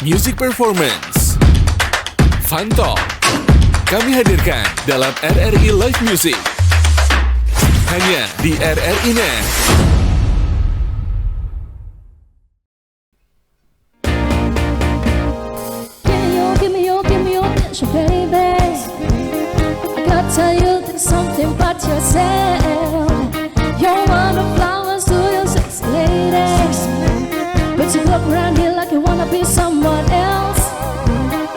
Music Performance, Fun Talk, kami hadirkan dalam RRI Live Music. Hanya di RRI Net. Give me your attention, baby. I gotta tell you something about yourself. You're one of the flowers to your sexy ladies, but you look around here like you wanna be someone else.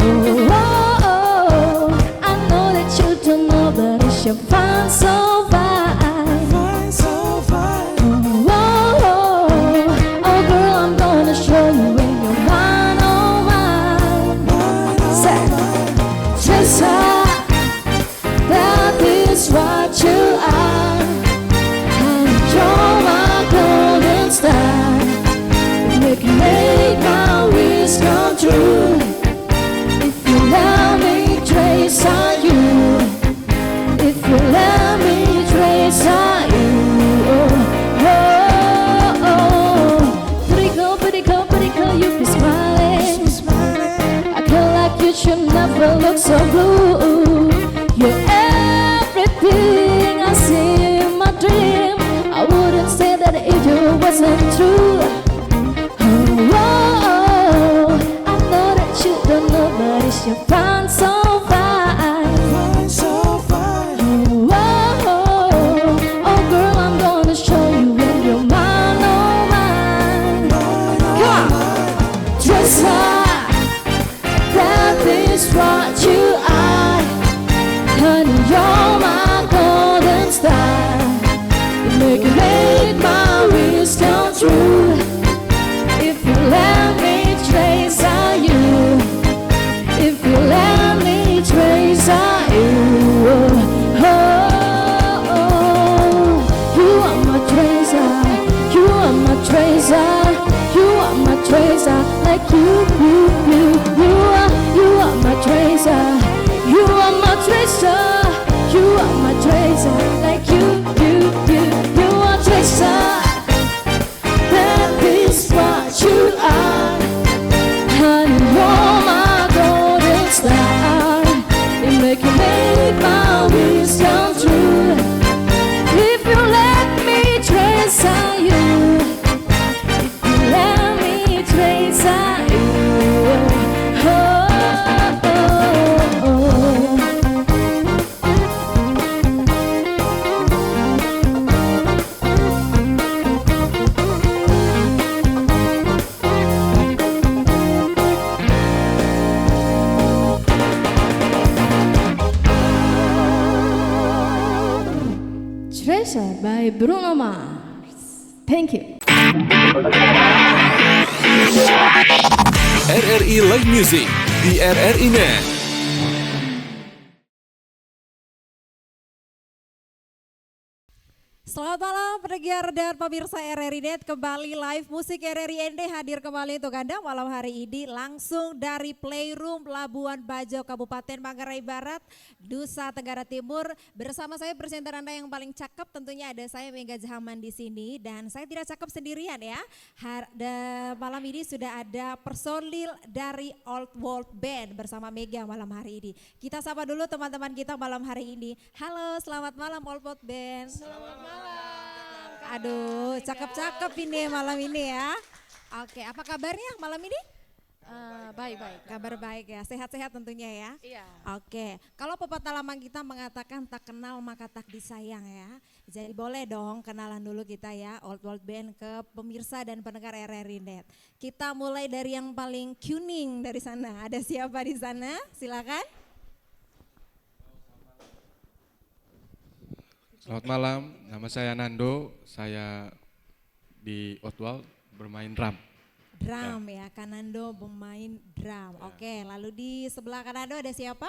Oh, oh, oh. I know that you don't know, but it's your fine, so fine. Oh, oh, oh. Oh, girl, I'm gonna show you when you're mine, oh, mine. Say, Tessa, that is what you are, and you're my golden star. You can make my wish come true. If you let me trace on you, if you let me trace on you, oh, oh, oh. Pretty girl, you be smiling. I feel like you should never look so blue. You're everything I see in my dream. I wouldn't say that if it wasn't true. Oh, oh, oh. I know that you don't know, but it's your fine, so fine. Oh, oh, oh. Oh, girl, I'm gonna show you when you're mine, oh, mine. Come on, dress up. That is what you are, honey, you're my golden star. You make my wish come true. If you let me trace on you, if you let me trace on you, oh, oh, oh. You are my treasure, you are my treasure, you are my treasure, like you are my treasure, you are my treasure, you are my treasure, like you are treasure. That is what you are, honey, you're my golden star. You make my wish come true. If you let me trace on you, if you let me trace on you, oh, oh, oh. Treasure by Bruno Mars. Thank you. RRI Live Music di RRI Net. Selamat malam pendengar dan pemirsa RRI Net, kembali live musik RRI ND hadir kembali untuk Anda malam hari ini langsung dari Playroom Labuan Bajo Kabupaten Manggarai Barat, Nusa Tenggara Timur. Bersama saya presenter Anda yang paling cakep, tentunya ada saya Mega Jahaman di sini, dan saya tidak cakep sendirian ya. Malam ini sudah ada personil dari Old World Band bersama Mega malam hari ini. Kita sapa dulu teman-teman kita malam hari ini. Halo, selamat malam Old World Band. Selamat malam. Aduh, cakep-cakep ini malam ini ya. Oke, apa kabarnya malam ini? Baik-baik. Kabar baik ya, sehat-sehat tentunya ya. Iya. Oke, kalau pepatah lama kita mengatakan tak kenal maka tak disayang ya. Jadi boleh dong kenalan dulu kita ya, Old World Band ke pemirsa dan pendengar RRI Net. Kita mulai dari yang paling kuning dari sana. Ada siapa di sana? Silakan. Selamat malam, nama saya Nando, saya di Otwal bermain drum. Drum ya, Kanando bermain drum. Oke, lalu di sebelah Kanando ada siapa?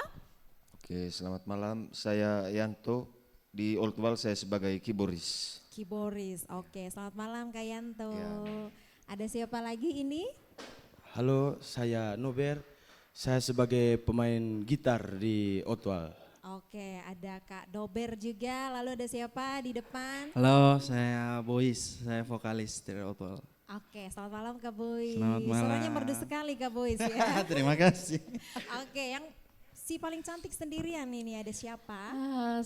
Oke, selamat malam. Saya Yanto, di Oldwal saya sebagai keyboardis. Kiboris. Oke, selamat malam Kak Yanto. Ya. Ada siapa lagi ini? Halo, saya Nober. Saya sebagai pemain gitar di Otwal. Oke, ada Kak Dober juga. Lalu ada siapa di depan? Halo, saya Bois, saya vokalis dari Otwal. Oke, selamat malam Kak Boy. Selamat malam. Suaranya merdu sekali Kak Boy ya. Terima kasih. Oke, yang si paling cantik sendirian ini ada siapa?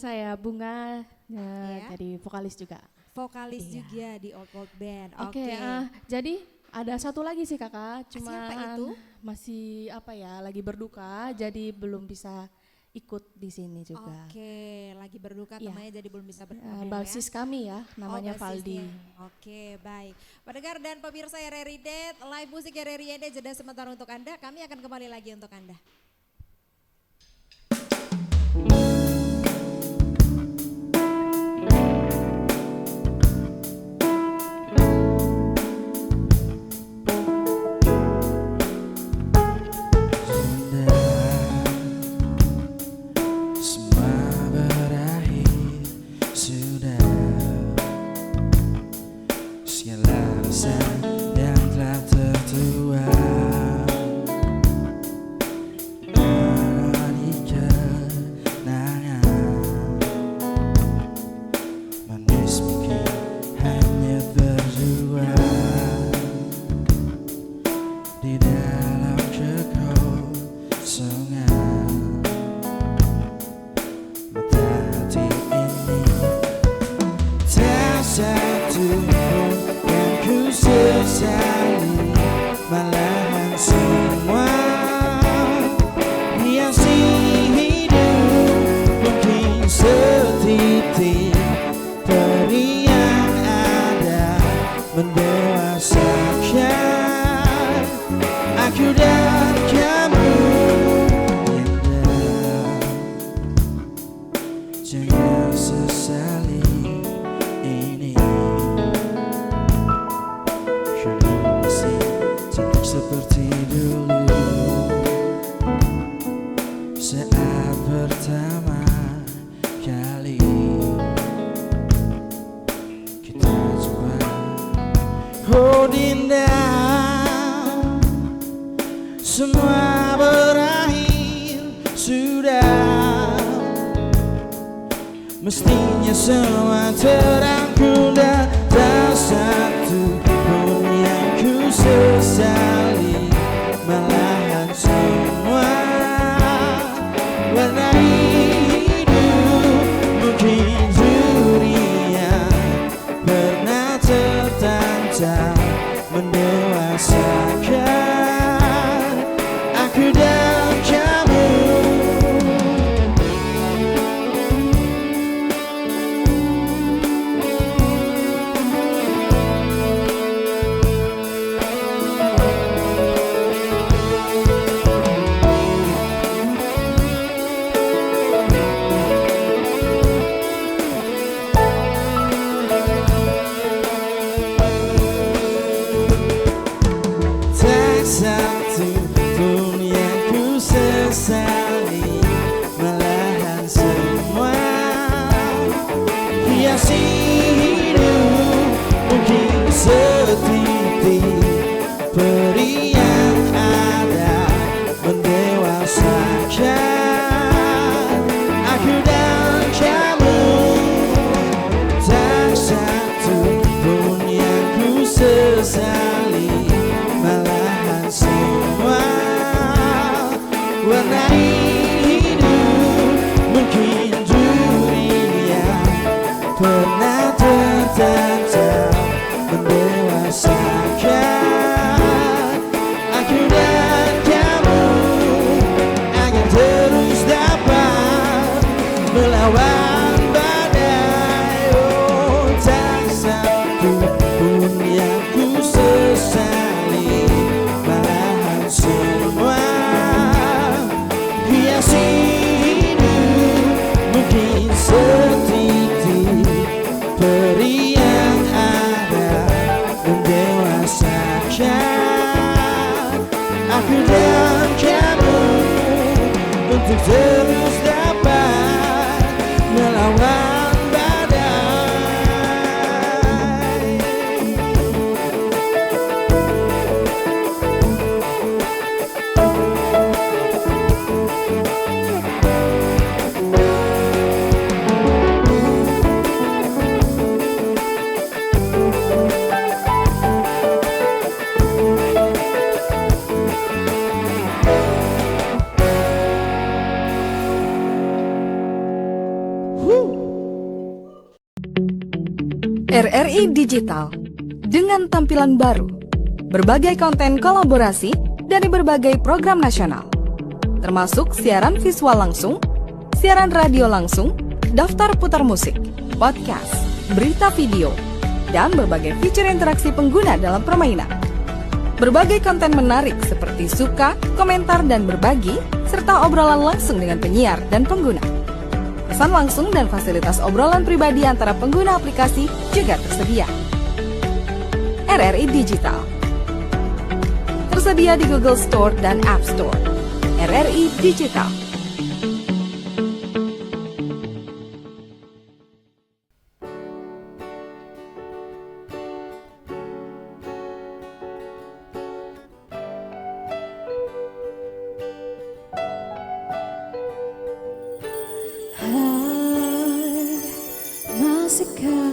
Saya Bunga, Iya. jadi vokalis juga. Vokalis Iya. juga di Old World Band. Oke, Oke. jadi ada satu lagi sih kakak, cuma Siapa itu? masih lagi berduka, jadi belum bisa ikut di sini juga. Oke, lagi berduka Iya. temannya jadi belum bisa berhadir Basis kami ya, namanya Valdi. basisnya. Oke, baik. Pendengar dan pemirsa RRI Date, live musik RRI Date jeda sementara untuk Anda. Kami akan kembali lagi untuk Anda. Semua berakhir sudah. Segala rasa yang telah tertuang ada di kenangan. Manis mungkin hanya berdua di dalam kekosongan. Mata hati ini tak satu pun yang ku sesali, malahan semua hiasi hidup. Mungkin setitik peri yang ada mendewasakan aku dan kamu. Jangan sesali ini, kamu masih cantik seperti dulu saat pertama kali kita jumpa. Oh Dinda, semua berakhir sudah. Mestinya semua terangkum dan tak satu pun yang ku sesali, malahan semua warna hidup. Mungkin dunia pernah tertancap mendewasakan aku dan kamu. Tak satu pun yang ku sesali, malahan semua hiasi hidup. Mungkin setitik peri yang ada mendewasakan aku dan kamu. Tak satu pun yang ku sesali, malahan semua warna hidup. Mungkin dunia pernah tertancap mendewasakan aku dan kamu agar terus dapat melawan badai. Oh, tak satu pun yang ku sesali, malahan semua hiasi hidup. Mungkin setitik peri yang ada mendewasakan aku dan kamu untuk terus dapat melawan badai. RRI Digital dengan tampilan baru, berbagai konten kolaborasi dari berbagai program nasional, termasuk siaran visual langsung, siaran radio langsung, daftar putar musik, podcast, berita video, dan berbagai fitur interaksi pengguna dalam permainan. Berbagai konten menarik seperti suka, komentar, dan berbagi, serta obrolan langsung dengan penyiar dan pengguna. Pesan langsung dan fasilitas obrolan pribadi antara pengguna aplikasi juga tersedia. RRI Digital tersedia di Google Store dan App Store. RRI Digital. Masihkah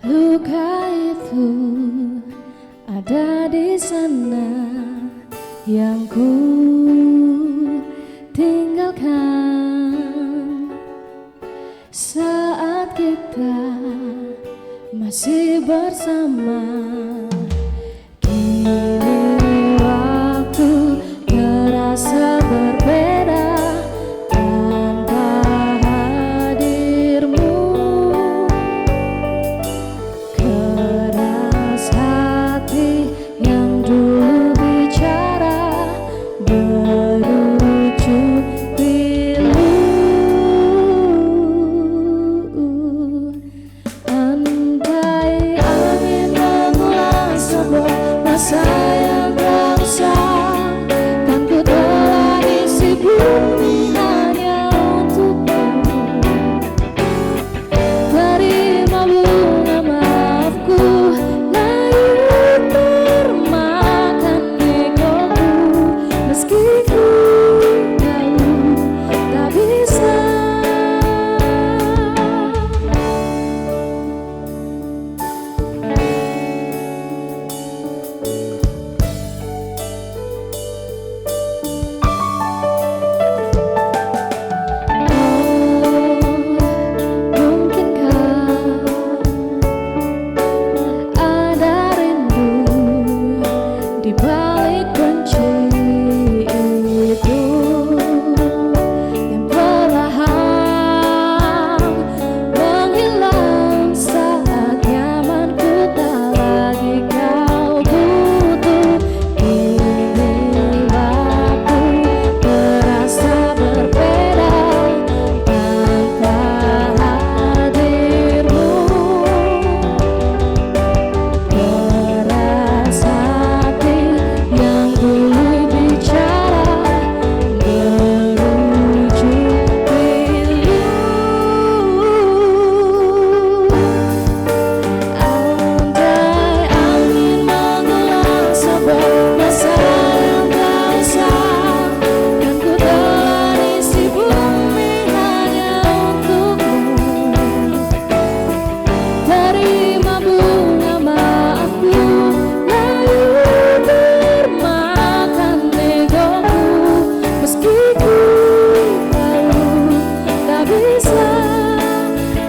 luka itu ada di sana yang ku tinggalkan saat kita masih bersama? Kini waktu terasa berbeda tanpa hadirmu. Keras hati yang dulu bicara berujung pilu. Andai angin mengulang sebuah masa yang tersang, kan ku telah isi bumi hanya untukmu. Terima bunga maafku, layu termakan egoku, meski ku tahu tak bisa. Mungkinkah ada rindu di balik kunci itu yang perlahan menghilang saat nyamanku tak lagi kau butuh. Kini waktu terasa berbeda tanpa hadirmu. Keras hati yang dulu bicara berujung pilu. Andai angin mengulang sebuah masa yang tersang, kan ku telah isi bumi hanya untukmu. Terima bunga maafku, layu termakan egoku, meski ku tahu tak bisa.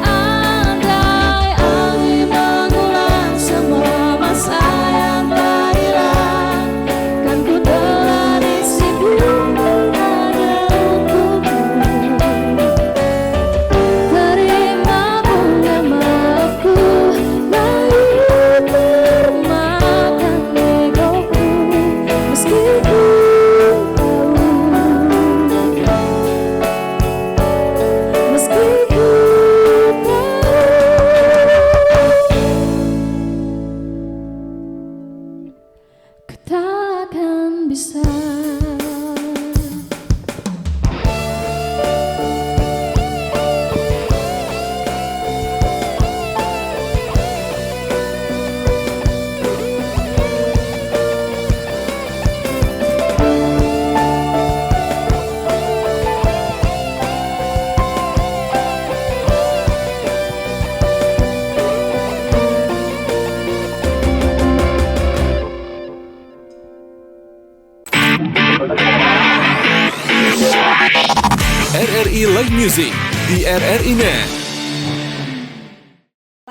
Andai angin mengulang semua masa yang telah hilang, kan ku telah isi bumi hanya untukmu. Terima bunga maafku, layu termakan egoku, meski ku tahu, meski ku tahu ku takkan bisa. RRI Live Music di RRI Net.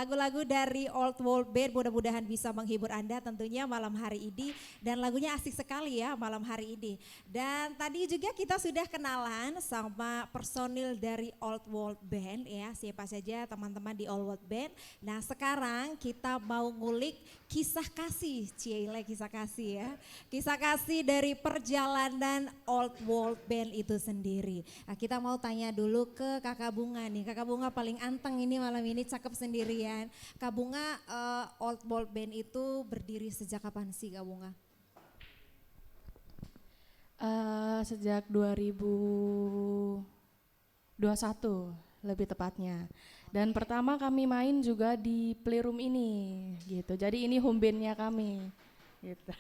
lagu-lagu dari Old World Band mudah-mudahan bisa menghibur Anda tentunya malam hari ini. Dan lagunya asik sekali ya malam hari ini. Dan tadi juga kita sudah kenalan sama personil dari Old World Band ya. Siapa saja teman-teman di Old World Band. Nah sekarang kita mau ngulik kisah kasih, Ciele kisah kasih ya. Kisah kasih dari perjalanan Old World Band itu sendiri. Nah, kita mau tanya dulu ke Kakak Bunga nih. Kakak Bunga paling anteng ini malam ini, cakep sendirian. Kak Bunga, Old World Band itu berdiri sejak kapan sih Kak Bunga? Sejak 2021 lebih tepatnya. Dan pertama kami main juga di Playroom ini gitu. Jadi ini home bandnya kami gitu.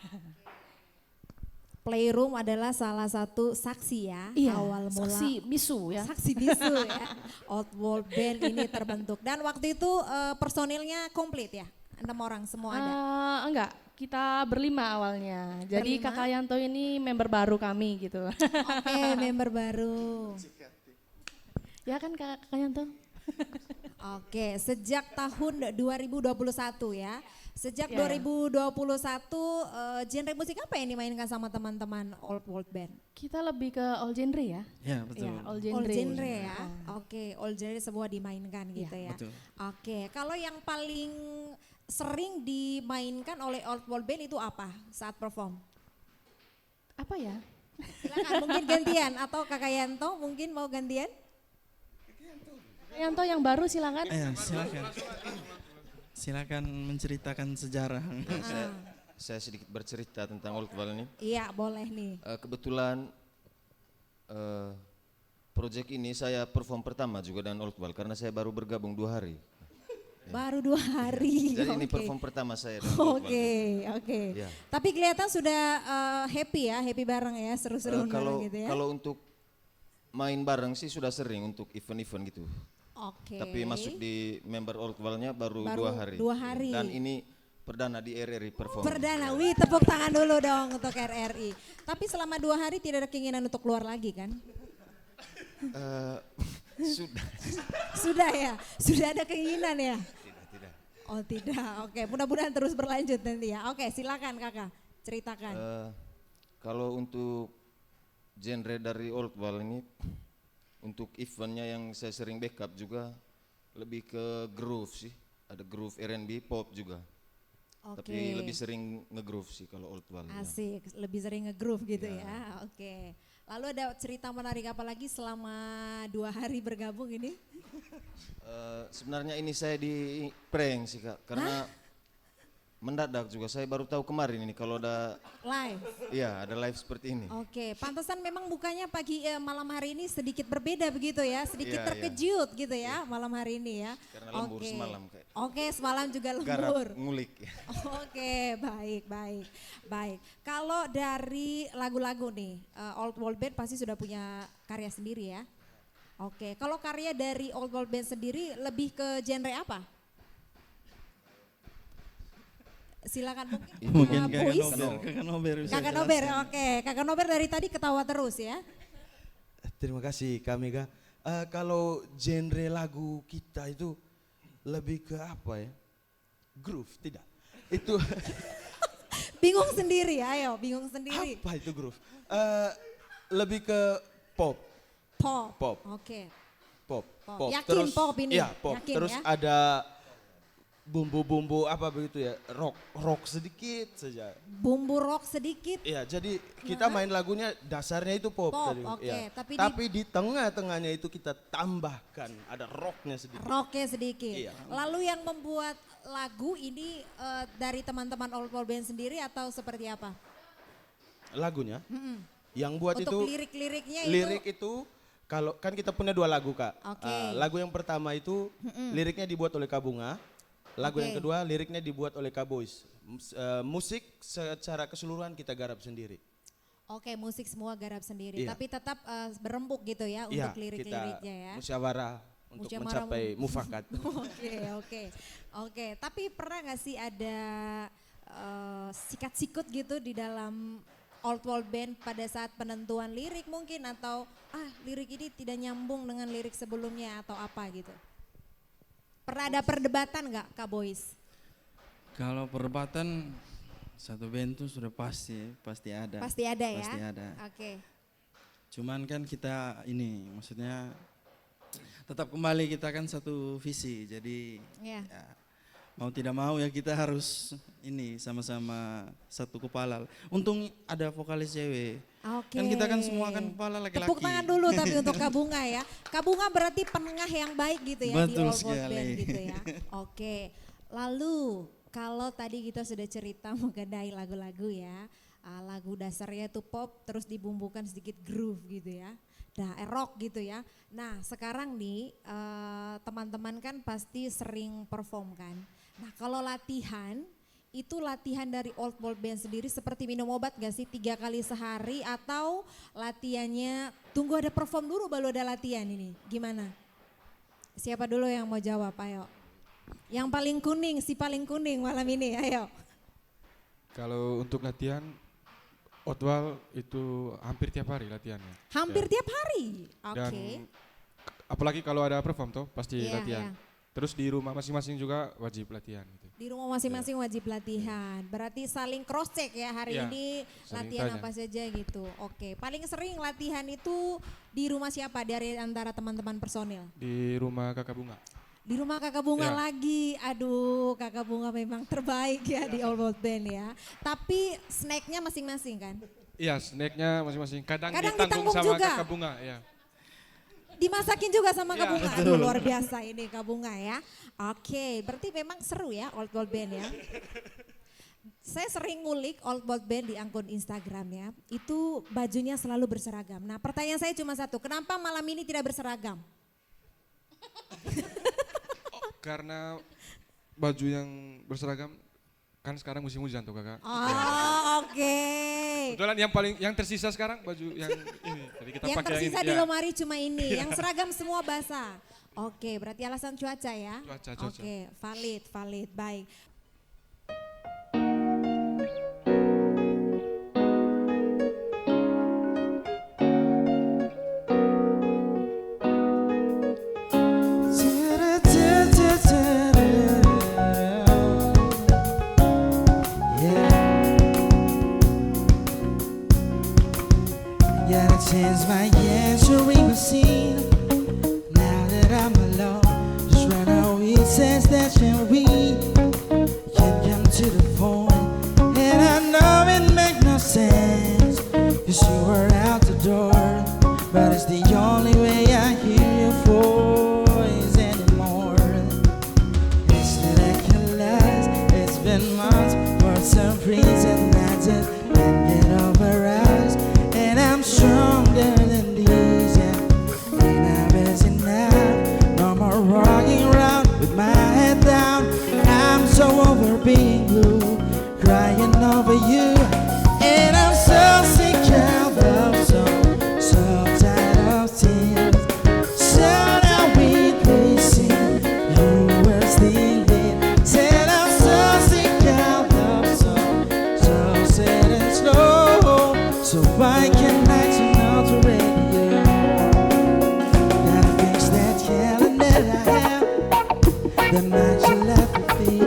Playroom adalah salah satu saksi ya, Iya, awal mula. saksi bisu ya. Saksi bisu ya, Old World Band ini terbentuk. Dan waktu itu personilnya komplit ya, 6 orang semua ada? Enggak, kita berlima awalnya. Jadi Berlima? Kakak Yanto ini member baru kami gitu. Oke, member baru. Ya kan Kakak Yanto? Oke, sejak tahun 2021 ya. Sejak Ya. 2021 genre musik apa yang dimainkan sama teman-teman Old World Band? Kita lebih ke all genre ya. Ya betul. Ya, all All genre. genre ya. Oke, all genre semua dimainkan gitu ya. Betul. Oke, kalau yang paling sering dimainkan oleh Old World Band itu apa saat perform? Apa ya? Silakan mungkin gantian atau Kakak Yanto mungkin mau gantian? Yanto yang baru silakan. Silakan. Silakan menceritakan sejarah. Saya sedikit bercerita tentang Old World ini. Iya, boleh nih. Kebetulan proyek ini saya perform pertama juga dengan Old World karena saya baru bergabung 2 hari. Baru 2 hari. Jadi ini Oke. perform pertama saya dengan Old World. Oke. Ya. Tapi kelihatan sudah happy ya, happy bareng ya, seru-seru Kalau bareng gitu ya. kalau untuk main bareng sih sudah sering untuk event-event gitu. Oke. Tapi masuk di member Old World-nya baru Baru 2 hari. 2 hari. Dan ini perdana di RRI perform. Perdana, wih tepuk tangan dulu dong untuk RRI. Tapi selama 2 hari tidak ada keinginan untuk keluar lagi kan? Sudah. Sudah ya, sudah ada keinginan ya? Tidak. Oh tidak, oke mudah-mudahan terus berlanjut nanti ya. Oke silakan kakak, ceritakan. Kalau untuk genre dari Old World ini, untuk eventnya yang saya sering backup juga lebih ke groove sih. Ada groove R&B, pop juga. Oke. Tapi lebih sering nge-groove sih kalau Old World. ya. Asik, lebih sering nge-groove gitu ya. Oke. Lalu ada cerita menarik apa lagi selama 2 hari bergabung ini? Sebenarnya ini saya di prank sih Kak, karena mendadak juga. Saya baru tahu kemarin ini kalau ada, Live. iya ada live seperti ini. Oke, pantesan memang mukanya pagi malam hari ini sedikit berbeda begitu ya, sedikit Iya, terkejut gitu ya malam hari ini ya. Karena lembur Oke. semalam kayak. Oke, semalam juga Garap lembur. ngulik. Oke, baik. Kalau dari lagu-lagu nih, Old World Band pasti sudah punya karya sendiri ya. Oke, kalau karya dari Old World Band sendiri lebih ke genre apa? Silakan Mungkin Puis. Kakak Nober bisa Kakak Nober, jelaskan. oke. Kakak Nober dari tadi ketawa terus ya. Terima kasih Kak Mega. Kalau genre lagu kita itu lebih ke apa ya? Groove, tidak. Itu Bingung sendiri, ayo bingung sendiri. apa itu groove? Lebih ke pop, Pop. Pop. Oke. pop, Pop. pop. Yakin pop ini? Iya, pop. Yakin Terus ya? ada bumbu-bumbu apa begitu ya? Rock sedikit saja. Bumbu rock sedikit. Iya, jadi kita main lagunya dasarnya itu pop, Pop, tadi. oke. Iya. Tapi Tapi di tengah-tengahnya itu kita tambahkan ada rocknya sedikit. Rocknya sedikit. Iya. Lalu yang membuat lagu ini dari teman-teman Old World Band sendiri atau seperti apa? Lagunya yang buat Untuk itu lirik-liriknya lirik itu itu kalau kan kita punya 2 lagu Kak. Oke. Lagu yang pertama itu liriknya dibuat oleh Kak Bunga. Lagu yang Oke. kedua liriknya dibuat oleh Kak Boys. Musik secara keseluruhan kita garap sendiri. Oke, musik semua garap sendiri, Iya. tapi tetap berempuk gitu ya Iya, untuk lirik-liriknya ya. musyawarah untuk Musyawarah mencapai mufakat. Oke. Tapi pernah nggak sih ada sikat-sikut gitu di dalam Old World Band pada saat penentuan lirik mungkin atau lirik ini tidak nyambung dengan lirik sebelumnya atau apa gitu? Pernah ada perdebatan nggak Kak Boys? Kalau perdebatan satu band itu sudah pasti ada. Pasti ada ya? Pasti ada. Oke. Cuman kan kita ini maksudnya tetap kembali kita kan satu visi. Jadi Iya. ya, mau tidak mau ya kita harus ini sama-sama satu kepala. Untung ada vokalis cewek. Oke. Kan kita kan semua kan kepala laki-laki. Tepuk tangan dulu tapi untuk Kak Bunga ya. Kak Bunga berarti penengah yang baik gitu ya di Betul All World sekali. Band gitu ya. Oke. Lalu kalau tadi kita sudah cerita mengenai lagu-lagu ya. Lagu dasarnya itu pop terus dibumbukan sedikit groove gitu ya. Rock gitu ya. Nah sekarang nih teman-teman kan pasti sering perform kan. Nah kalau latihan, itu latihan dari Old World Band sendiri seperti minum obat gak sih 3 kali sehari atau latihannya tunggu ada perform dulu baru ada latihan ini, gimana? Siapa dulu yang mau jawab, ayo. Yang paling kuning, si paling kuning malam ini, ayo. Kalau untuk latihan, Outwal itu hampir tiap hari latihannya. Hampir tiap hari, oke. Dan apalagi kalau ada perform tuh pasti Iya, latihan. iya. Terus di rumah masing-masing juga wajib latihan. Gitu. Di rumah masing-masing wajib latihan, berarti saling cross check ya hari Iya, ini saling latihan tanya. apa saja gitu. Oke, paling sering latihan itu di rumah siapa dari antara teman-teman personil? Di rumah kakak Bunga. Di rumah Kakak Bunga Iya. lagi, aduh Kakak Bunga memang terbaik ya di All World Band ya. Tapi snacknya masing-masing kan? Iya, snacknya masing-masing. Kadang Kadang ditanggung ditanggung sama juga. kakak Bunga. Ya. Dimasakin juga sama Kak Iya, Bunga, aduh luar biasa ini Kak Bunga ya. Oke, berarti memang seru ya All World Band ya. Saya sering ngulik All World Band di akun Instagram ya, itu bajunya selalu berseragam. Nah pertanyaan saya cuma satu, kenapa malam ini tidak berseragam? Karena baju yang berseragam kan sekarang musim hujan tuh kakak. Oh oke. Kebetulan yang tersisa sekarang baju yang ini. Tadi kita Yang pakai tersisa ini. di Ya. lemari cuma ini, yang seragam semua basah. Oke, berarti alasan cuaca ya? Cuaca. Oke, valid, baik. Yeah, I changed my answering machine. Now that I'm alone, just right now it says that we can come to the phone. And I know it makes no sense, 'cause you were out the door. But it's the only way I hear your voice anymore. It's ridiculous, it's been months for some reason I just can't get over us. And I'm stronger than these, yeah. Enough is enough, no more walking around with my head down. I'm so over being blue, crying over you. And I'm so sick of love song, so tired of tears. So now we sing, you were still there. Said I'm so sick of love song, so sad and slow. So why can't I turn out the radio? Gotta fix that yelling that I have, that makes you laugh with me.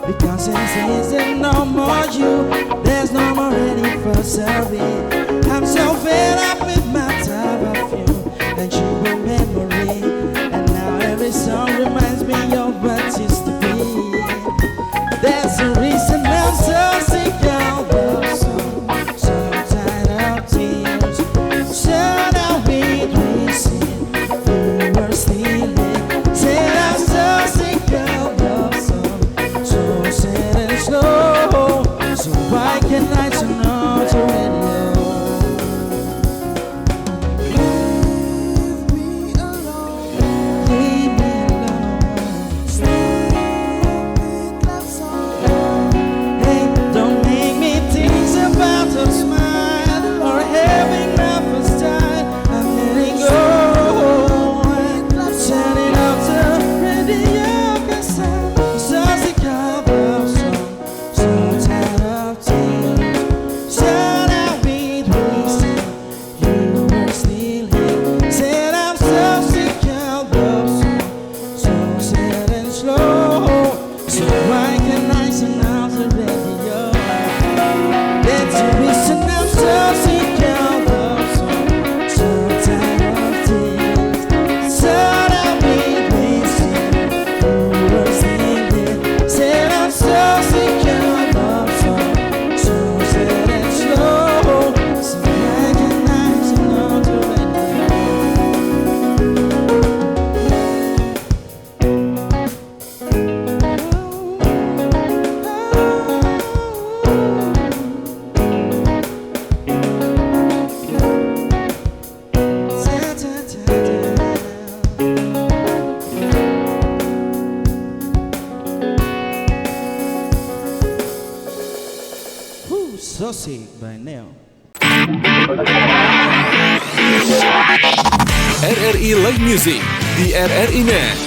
Because since there's no more you, there's no more any for serving. I'm so fed up with my type of you, and you were memory. And now every song reminds me of what used to be. That's the reason I'm so sick of love song, so tired of tears. So now we sing, you were still there. Said I'm so sick of love song, so sad and slow. So why can't I turn on the radio? Leave me alone, leave me alone. Stupid love song. Hey, don't make me think about a smile or having my first time. I'm letting go. Turning off the radio 'cause I'm so sick of love song, so tired of tears. so sick of love song, so tired of tears. So that we missing words in it. Said I'm so sick of love song, so sad and slow. So I cannot know to let So sick by now. RRI Live Music di RRI Net.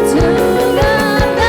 Tonight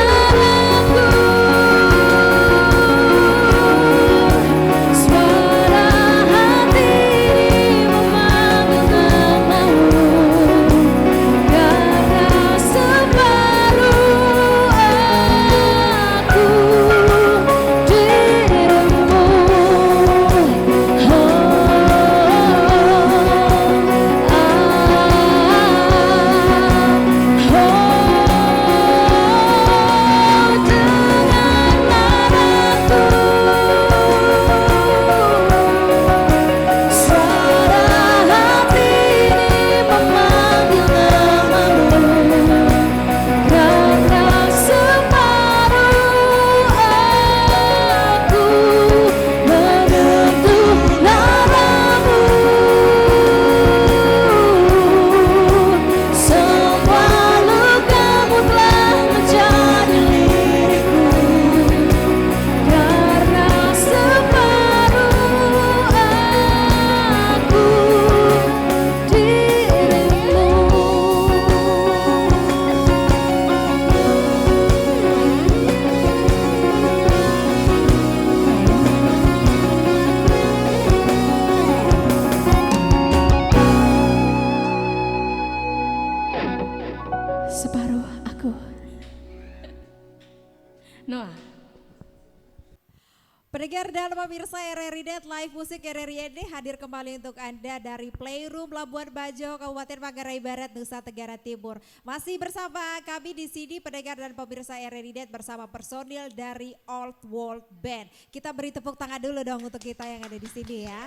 Pendengar dan pemirsa RRI Net Live Musik RRI ND hadir kembali untuk Anda dari Playroom Labuan Bajo, Kabupaten Manggarai Barat, Nusa Tenggara Timur. Masih bersama kami di sini pendengar dan pemirsa RRI Net bersama personil dari Old World Band. Kita beri tepuk tangan dulu dong untuk kita yang ada di sini ya.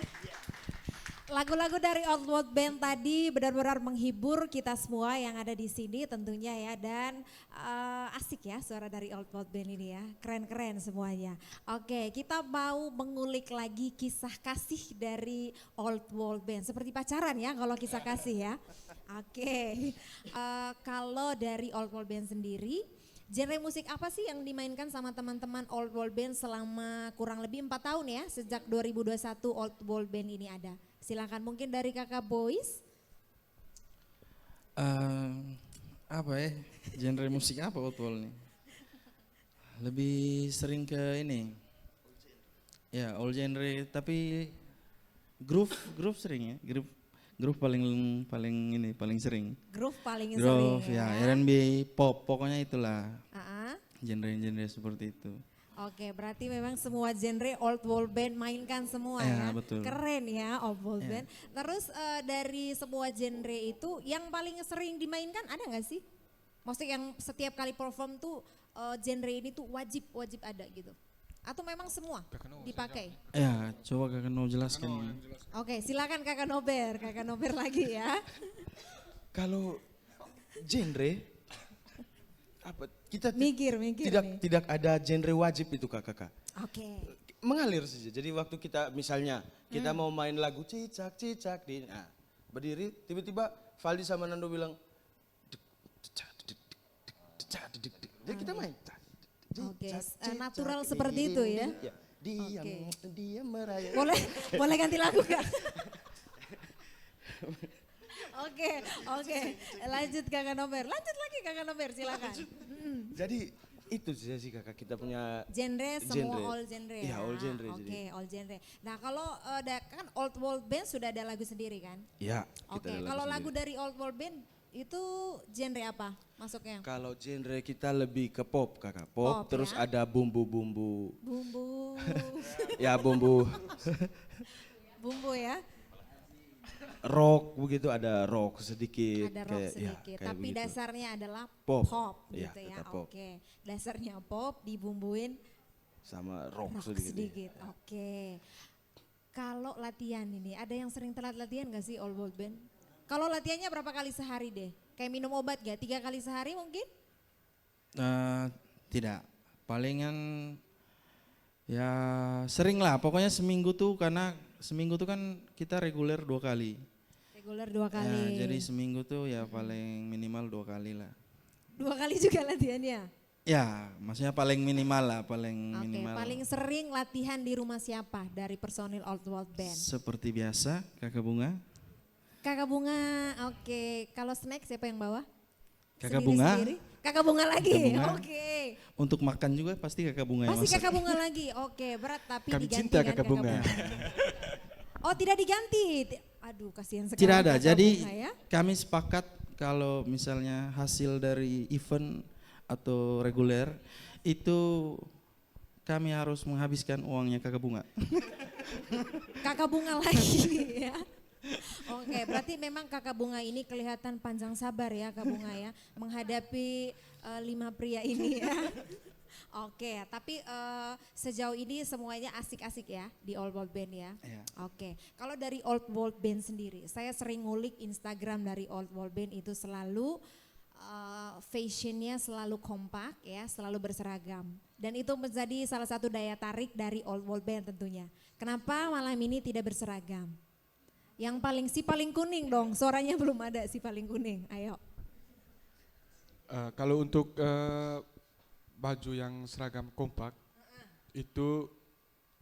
Lagu-lagu dari Old World Band tadi benar-benar menghibur kita semua yang ada di sini tentunya ya, dan asik ya suara dari Old World Band ini ya, keren-keren semuanya. Oke, kita mau mengulik lagi kisah kasih dari Old World Band, seperti pacaran ya kalau kisah kasih ya. Oke, kalau dari Old World Band sendiri, genre musik apa sih yang dimainkan sama teman-teman Old World Band selama kurang lebih 4 tahun ya, sejak 2021 Old World Band ini ada? Silakan mungkin dari kakak Boys. Apa ya, genre musik apa Outwall nih? Lebih sering ke ini, ya all genre, tapi groove sering ya, groove paling sering. Groove paling Groove sering ya, R&B, pop, pokoknya itulah. Uh-uh. Genre-genre seperti itu. Oke, berarti memang semua genre Old World Band mainkan semua ya. Betul. Keren ya Old World Band. Terus dari semua genre itu yang paling sering dimainkan ada nggak sih? Maksudnya yang setiap kali perform tuh genre ini tuh wajib ada gitu. Atau memang semua dipakai? Ya, coba Kakak Nob jelaskan. Oke, silakan Kakak Nober lagi ya. Kalau genre apa kita Mikir tidak ada genre wajib itu kakak. Oke. Mengalir saja. Jadi waktu kita misalnya kita mau main lagu cicak di berdiri tiba-tiba Valdi sama Nando bilang jadi kita main. Oke, natural seperti itu ya. Diam merayap. Boleh ganti lagu Kak? Oke, lanjut Kakak Nober. Lanjut lagi Kakak Nober, silakan. Jadi itu sih kakak, kita punya genre semua all genre ya. Iya, all genre. Oke, all genre. Nah, kalau kan Old World Band sudah ada lagu sendiri kan? Iya. Oke, kalau lagu dari Old World Band itu genre apa masuknya? Kalau genre kita lebih ke pop kakak, pop terus ya? ada bumbu. Ya bumbu ya. Rock begitu, ada rock sedikit. Ada rock sedikit, tapi begitu. Dasarnya adalah pop gitu ya. Pop. Oke, dasarnya pop dibumbuin sama rock sedikit. Oke. Kalau latihan ini, ada yang sering telat latihan gak sih Old World Band? Kalau latihannya berapa kali sehari deh? Kayak minum obat gak? 3 kali sehari mungkin? Tidak, palingan ya sering lah. Pokoknya seminggu tuh, karena seminggu tuh kan kita reguler 2 kali. Reguler 2 kali. Ya, jadi seminggu tuh ya paling minimal 2 kali lah. 2 kali juga latihannya? Ya, maksudnya paling minimal lah, minimal. Paling sering latihan di rumah siapa dari personil Old World Band? Seperti biasa, Kakak Bunga. Kakak Bunga, oke. Kalau snack siapa yang bawa? Kakak Bunga. Kakak Bunga lagi, oke. Untuk makan juga pasti Kakak Bunga yang masak. masak. Kakak Bunga lagi, oke. Berat tapi Kami diganti cinta kan Kakak Bunga. Oh tidak diganti? Aduh kasihan sekali. Tidak ada, Kakak jadi Bunga, ya? kami sepakat kalau misalnya hasil dari event atau reguler itu kami harus menghabiskan uangnya Kakak Bunga. Kakak Bunga lagi ya. Oke, berarti memang Kakak Bunga ini kelihatan panjang sabar ya Kak Bunga ya, menghadapi 5 pria ini ya. Oke, tapi sejauh ini semuanya asik-asik ya di Old World Band ya. Oke, kalau dari Old World Band sendiri, saya sering ngulik Instagram dari Old World Band itu selalu fashionnya selalu kompak ya, selalu berseragam. Dan itu menjadi salah satu daya tarik dari Old World Band tentunya. Kenapa malam ini tidak berseragam? Yang paling kuning dong, suaranya belum ada si paling kuning, ayo. Kalau untuk baju yang seragam kompak itu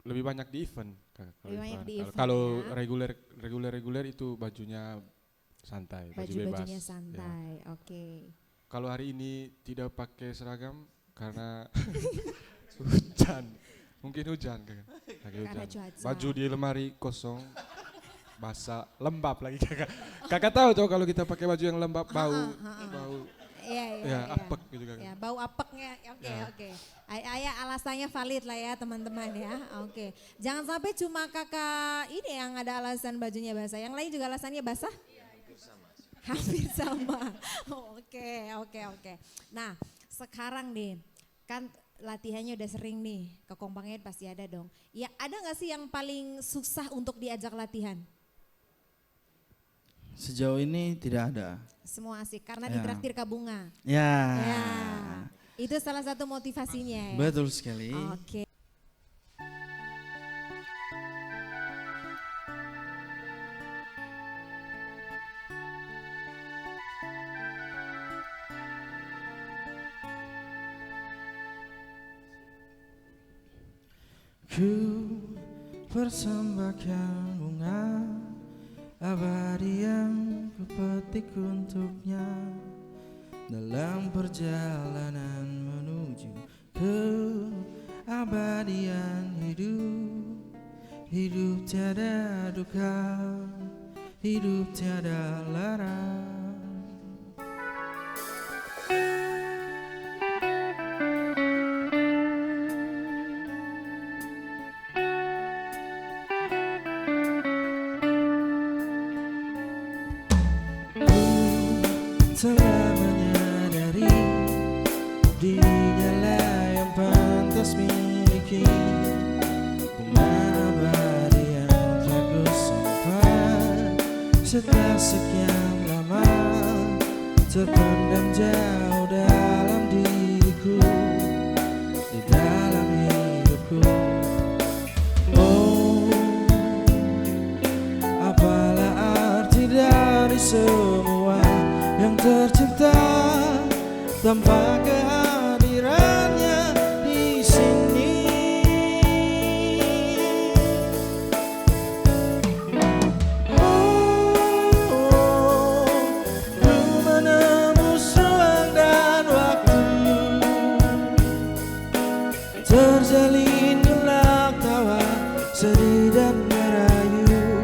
lebih banyak di event. Kalau reguler itu bajunya santai, baju bebas. Bajunya santai, ya. Oke. Kalau hari ini tidak pakai seragam karena hujan, mungkin hujan kan? Karena cuaca. Baju di lemari kosong. Basah, lembab lagi kakak. Kakak tahu tuh kalau kita pakai baju yang lembab bau. Iya, iya. Ya, iya. apek gitu kan. Ya, bau apeknya. Oke, Ya. oke. Ayah alasannya valid lah ya teman-teman ya. Oke. Jangan sampai cuma kakak ini yang ada alasan bajunya basah. Yang lain juga alasannya basah? Hampir sama. Oke, oke, oke. Nah, sekarang nih kan latihannya udah sering nih. Ke Kompangnya pasti ada dong. Ya, ada nggak sih yang paling susah untuk diajak latihan? Sejauh ini tidak ada. Semua asik karena Ya. ditraktir Kak Bunga. Ya. Ya. Itu salah satu motivasinya ya. Betul sekali. Oke. Ku persembahkan bunga abadi yang ku petik untuknya dalam perjalanan menuju ke abadian hidup. Hidup tiada duka, hidup tiada lara. Telah menyadari dirinya lah yang pantas miliki bunga abadi yang telah ku simpan setelah sekian lama terpendam jauh dalam diriku, di dalam hidupku. Oh, apalah arti dari semua yang tercipta tanpa kehadirannya di sini. Oh, ku menembus ruang dan waktu, terjalin gelak tawa, sedih dan merayu,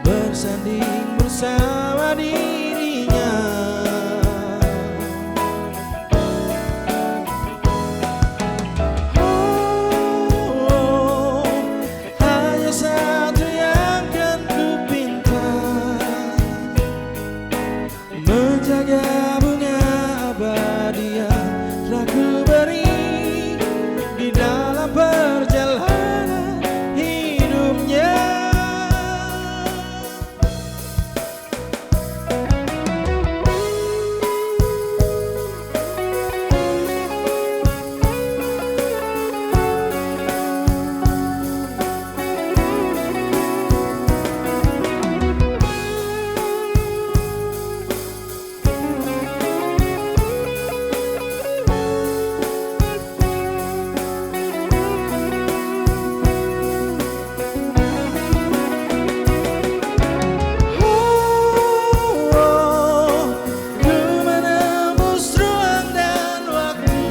bersanding bersama dirinya. Oh, hanya satu yang kan ku pinta, menjaga bunga abadi yang telah ku beri di dalam perjalanan hidupnya. Ku menembus ruang dan waktu,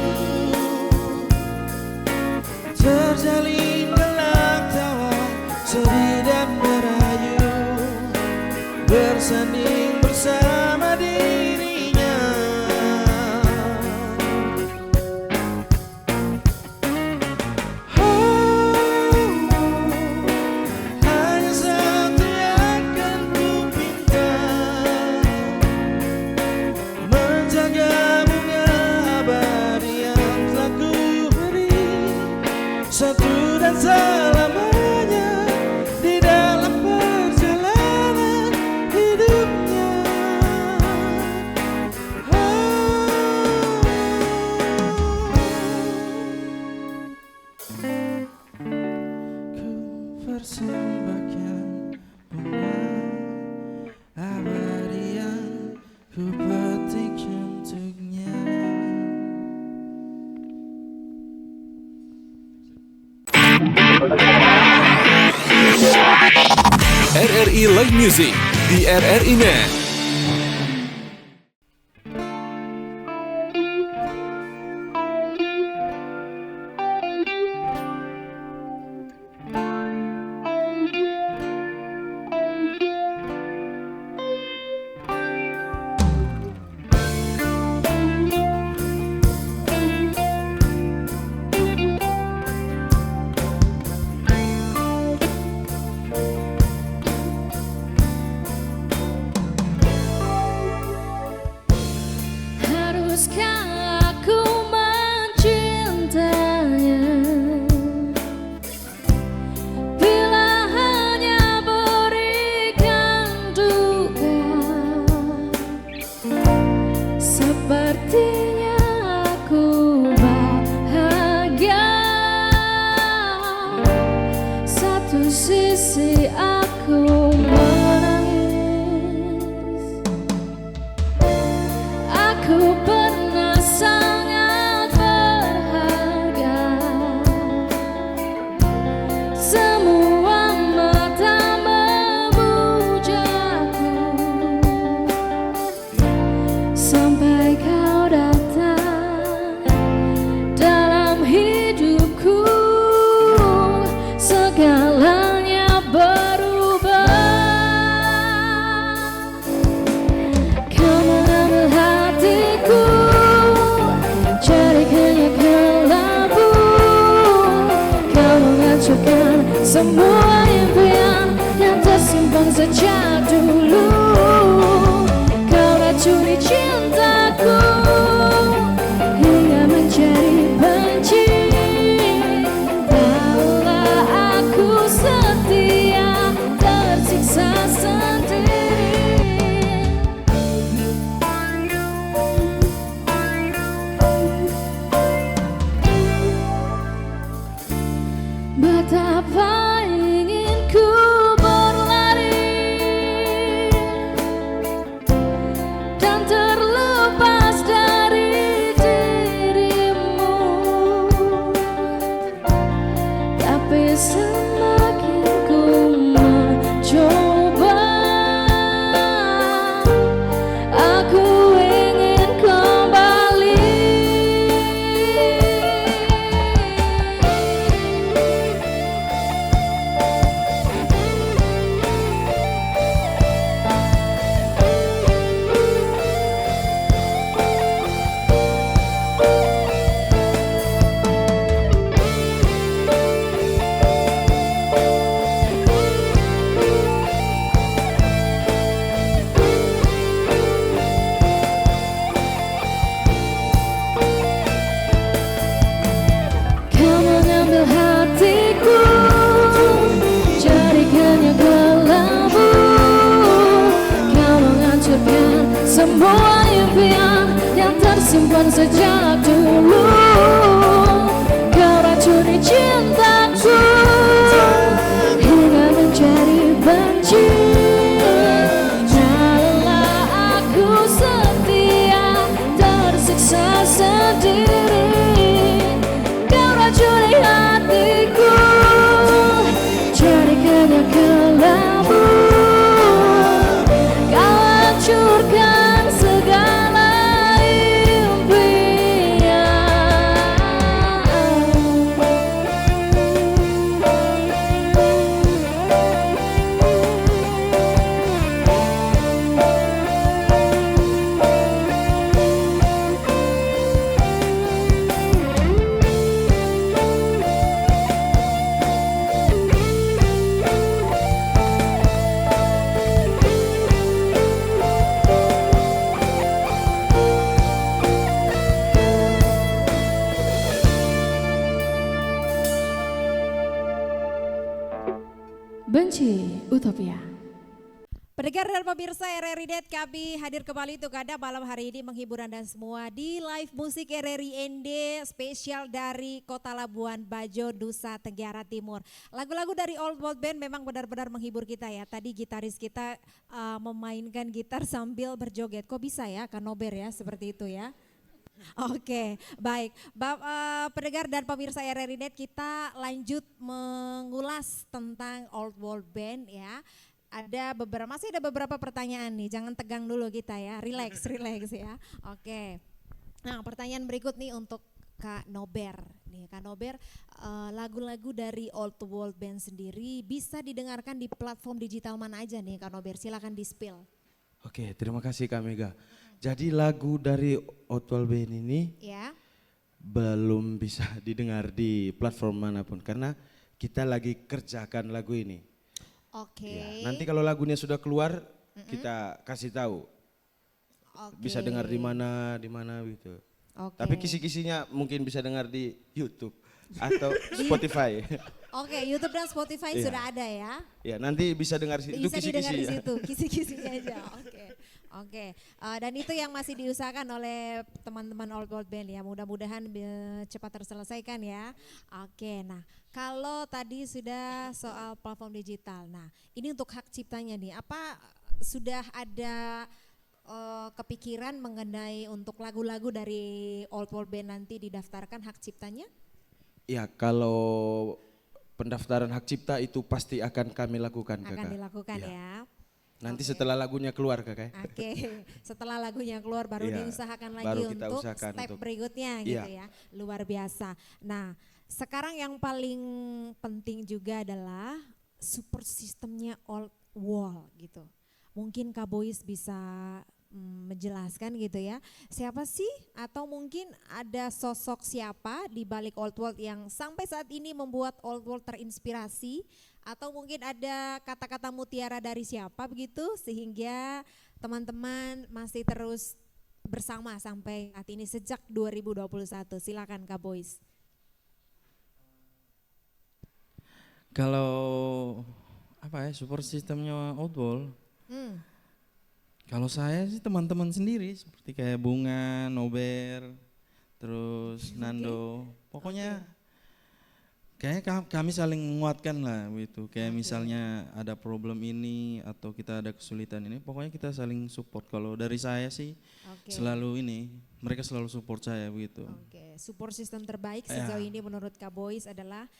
terjalin gelak tawa, sedih dan merayu, bersanding bersama dirinya. Hanya satu yang kan ku pinta, menjaga bunga abadi yang telah ku beri, satu dan selamanya di dalam perjalanan hidupnya. Ku persembahkan bunga abadi yang ku petik untuknya. RRI Live Music di RRI Net. sejak dulu. Kau racuni cintaku hingga menjadi benci. Tahulah aku setia, tersiksa sendiri. Betapa ingin ku berlari dan terlepas dari dirimu, tapi semakin ku mencoba, aku ingin kembali. Kau mengambil hatiku, jadikannya kelabu. Kau menghancurkan semua impian yang tersimpan sejak dulu. Kau racuni cintaku hingga menjadi benci. Tahulah aku setia, tersiksa sendiri. Kau racuni hatiku, jadikannya kelabu. Kau hancurkan segala impian. Benci Utopia. Pendengar dan pemirsa RRI Net, kami hadir kembali untuk Anda malam hari ini menghibur Anda semua di live musik RRI ND spesial dari Kota Labuan Bajo, Nusa Tenggara Timur. Lagu-lagu dari Old World Band memang benar-benar menghibur kita ya. Tadi gitaris kita memainkan gitar sambil berjoget. Kok bisa ya Kak Nober ya seperti itu ya? Oke, baik. Pendengar dan pemirsa RRI Net, kita lanjut mengulas tentang Old World Band ya. Masih ada beberapa pertanyaan nih, jangan tegang dulu kita ya, relax ya. Oke. Nah, pertanyaan berikut nih untuk Kak Nober. Nih, Kak Nober, lagu-lagu dari Old World Band sendiri bisa didengarkan di platform digital mana aja nih Kak Nober? Silakan di-spill. Oke, terima kasih Kak Mega. Jadi lagu dari Old World Band ini Ya. belum bisa didengar di platform manapun karena kita lagi kerjakan lagu ini. Oke. Ya, nanti kalau lagunya sudah keluar kita kasih tahu. Bisa dengar di mana gitu. Oke. Tapi kisi-kisinya mungkin bisa dengar di YouTube atau Spotify. Oke, YouTube dan Spotify Iya. sudah ada ya. Ya, nanti bisa dengar itu Bisa didengar di kisi-kisi. situ, kisi-kisinya aja. Oke. Dan itu yang masih diusahakan oleh teman-teman Old World Band ya. Mudah-mudahan cepat terselesaikan ya. Oke, nah kalau tadi sudah soal platform digital. Nah, ini untuk hak ciptanya nih. Apa sudah ada kepikiran mengenai untuk lagu-lagu dari Old World Band nanti didaftarkan hak ciptanya? Ya, kalau pendaftaran hak cipta itu pasti akan kami lakukan, Kakak. Akan dilakukan ya. Nanti setelah lagunya keluar, Kakak. Oke, setelah lagunya keluar baru Iya, diusahakan lagi baru kita untuk usahakan step untuk- berikutnya gitu ya. Luar biasa. Nah, sekarang yang paling penting juga adalah super sistemnya Old World gitu. Mungkin Kak Boys bisa menjelaskan gitu ya. Siapa sih atau mungkin ada sosok siapa di balik Old World yang sampai saat ini membuat Old World terinspirasi, atau mungkin ada kata-kata mutiara dari siapa begitu sehingga teman-teman masih terus bersama sampai saat ini sejak 2021. Silakan Kak Boys. Kalau support sistemnya Old World, kalau saya sih teman-teman sendiri seperti kayak Bunga, Nober, terus Nando, pokoknya kayak kami saling menguatkan lah gitu. Kayak misalnya ada problem ini atau kita ada kesulitan ini, pokoknya kita saling support. Kalau dari saya sih selalu mereka selalu support saya begitu. Support system terbaik sejauh ini menurut Kak Boys adalah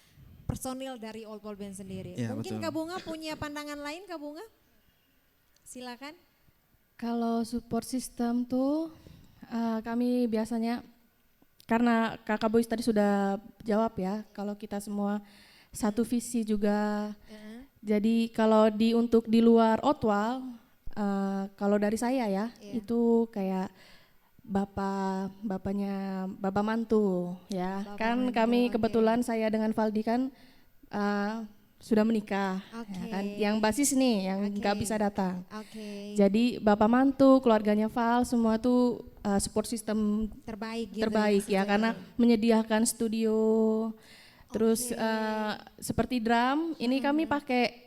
personil dari Old World Band sendiri. Ya, Mungkin betul. Kak Bunga punya pandangan lain, Kak Bunga? Silakan. Kalau support system tuh kami biasanya, karena Kakak Boys tadi sudah jawab ya, kalau kita semua satu visi juga. Jadi kalau untuk di luar Outwal, kalau dari saya ya, itu kayak bapaknya Bapak Mantu ya. Kan kami kebetulan saya dengan Valdi kan sudah menikah, ya kan? Yang basis nih yang nggak bisa datang. Jadi Bapak Mantu, keluarganya Val, semua tuh support system terbaik gitu ya, karena menyediakan studio, terus seperti drum, ini kami pakai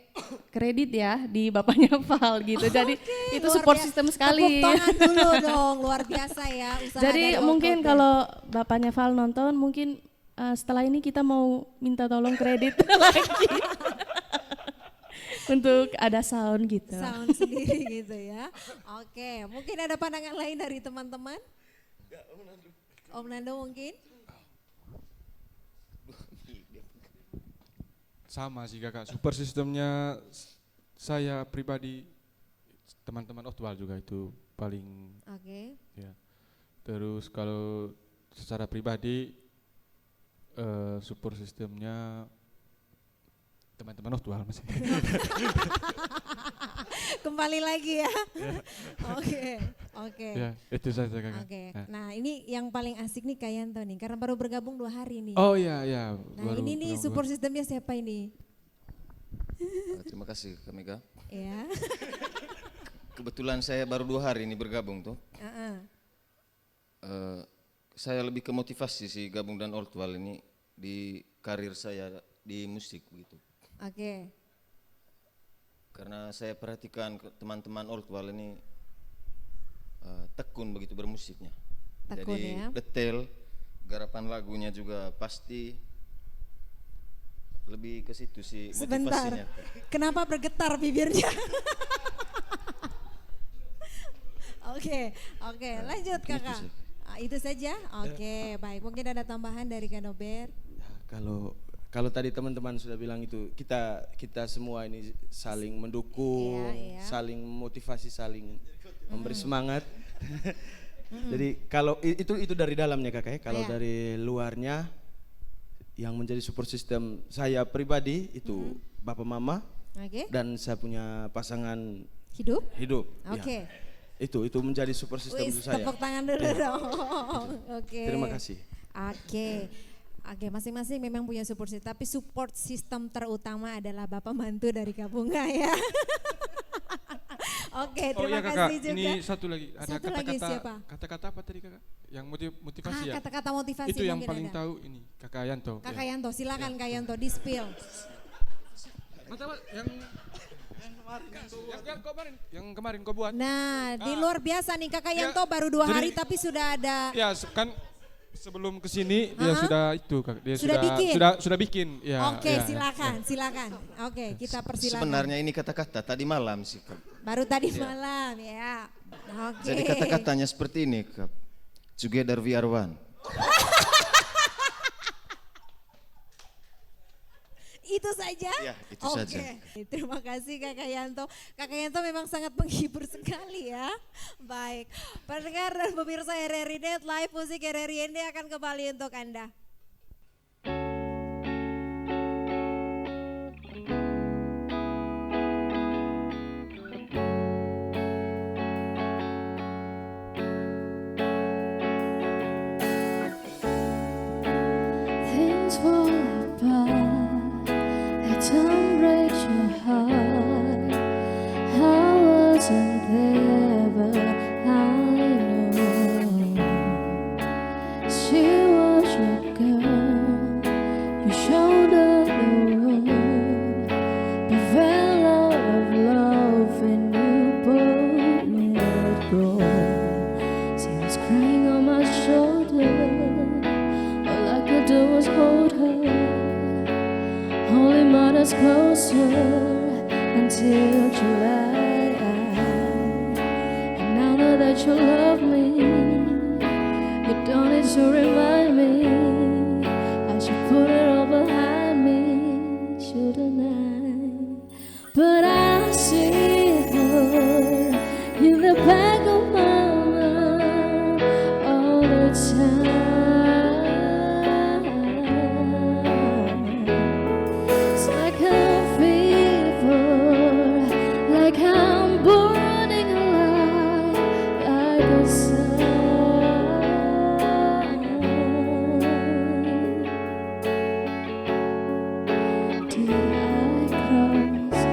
kredit ya di bapaknya Val gitu. Jadi itu support system sekali. Tepuk tangan dulu dong, luar biasa ya usaha. Jadi mungkin kalau bapaknya Val nonton, mungkin setelah ini kita mau minta tolong kredit lagi untuk ada sound gitu. Sound sendiri gitu ya. Oke, mungkin ada pandangan lain dari teman-teman? Om Nando mungkin? Sama sih kakak, super sistemnya saya pribadi, teman-teman Outwal juga itu paling. Ya. Terus kalau secara pribadi support sistemnya teman-teman Outwal masih. Kembali lagi ya. Oke. Ya, itu saja kakak. Nah ini yang paling asik nih Kak Yanto nih, karena baru bergabung 2 hari nih. Oh iya. Nah ini nih support sistemnya siapa ini? Terima kasih Kak Mega. Ya. Kebetulan saya baru 2 hari ini bergabung tuh. Saya lebih ke motivasi sih gabung dan Outwal ini di karir saya di musik begitu. Karena saya perhatikan teman-teman Outwal ini tekun begitu bermusiknya. Jadi detail, garapan lagunya juga pasti lebih ke situ sih motivasinya. Sebentar, kenapa bergetar bibirnya? Oke, lanjut kakak. Itu saja. Baik. Mungkin ada tambahan dari Kak Nober. Kalau tadi teman-teman sudah bilang itu kita semua ini saling mendukung, saling motivasi, saling memberi semangat. Jadi kalau itu dari dalamnya kakak ya. Kalau dari luarnya yang menjadi support system saya pribadi itu Bapak Mama dan saya punya pasangan hidup. Ya. Itu menjadi support system untuk saya. Tepuk tangan dulu dong. Terima kasih. Masing-masing memang punya support system, tapi support system terutama adalah Bapak Mantu dari Kak Bunga ya. Terima kasih juga. Ini satu lagi, ada kata-kata apa tadi kakak? Yang motivasi ya? Kata-kata motivasi itu yang mungkin paling ada. tahu ini Kakak Yanto. Kakak Yanto, silakan Kak Yanto, di spill. Yang kemarin kau buat. Nah, di luar biasa nih Kakak Yanto baru 2 hari tapi sudah ada. Ya kan sebelum kesini dia sudah bikin. Ya, silakan. Kita persilakan. Sebenarnya ini kata-kata tadi malam sih Kak. Baru tadi malam ya. Jadi kata-katanya seperti ini Kak. Together we are one. Itu saja? Ya, itu saja. Terima kasih Kakak Yanto. Kakak Yanto memang sangat menghibur sekali ya. Baik, pendengar dan pemirsa RRI Net Live Musik RRI ND akan kembali untuk Anda. closer until July. And now that you love me, you don't need to remind me. I should put it all behind me, shouldn't I? But I see her in the back of my mind all the time. It's like a fever, like I'm burning alive, like a sun. Did I cross the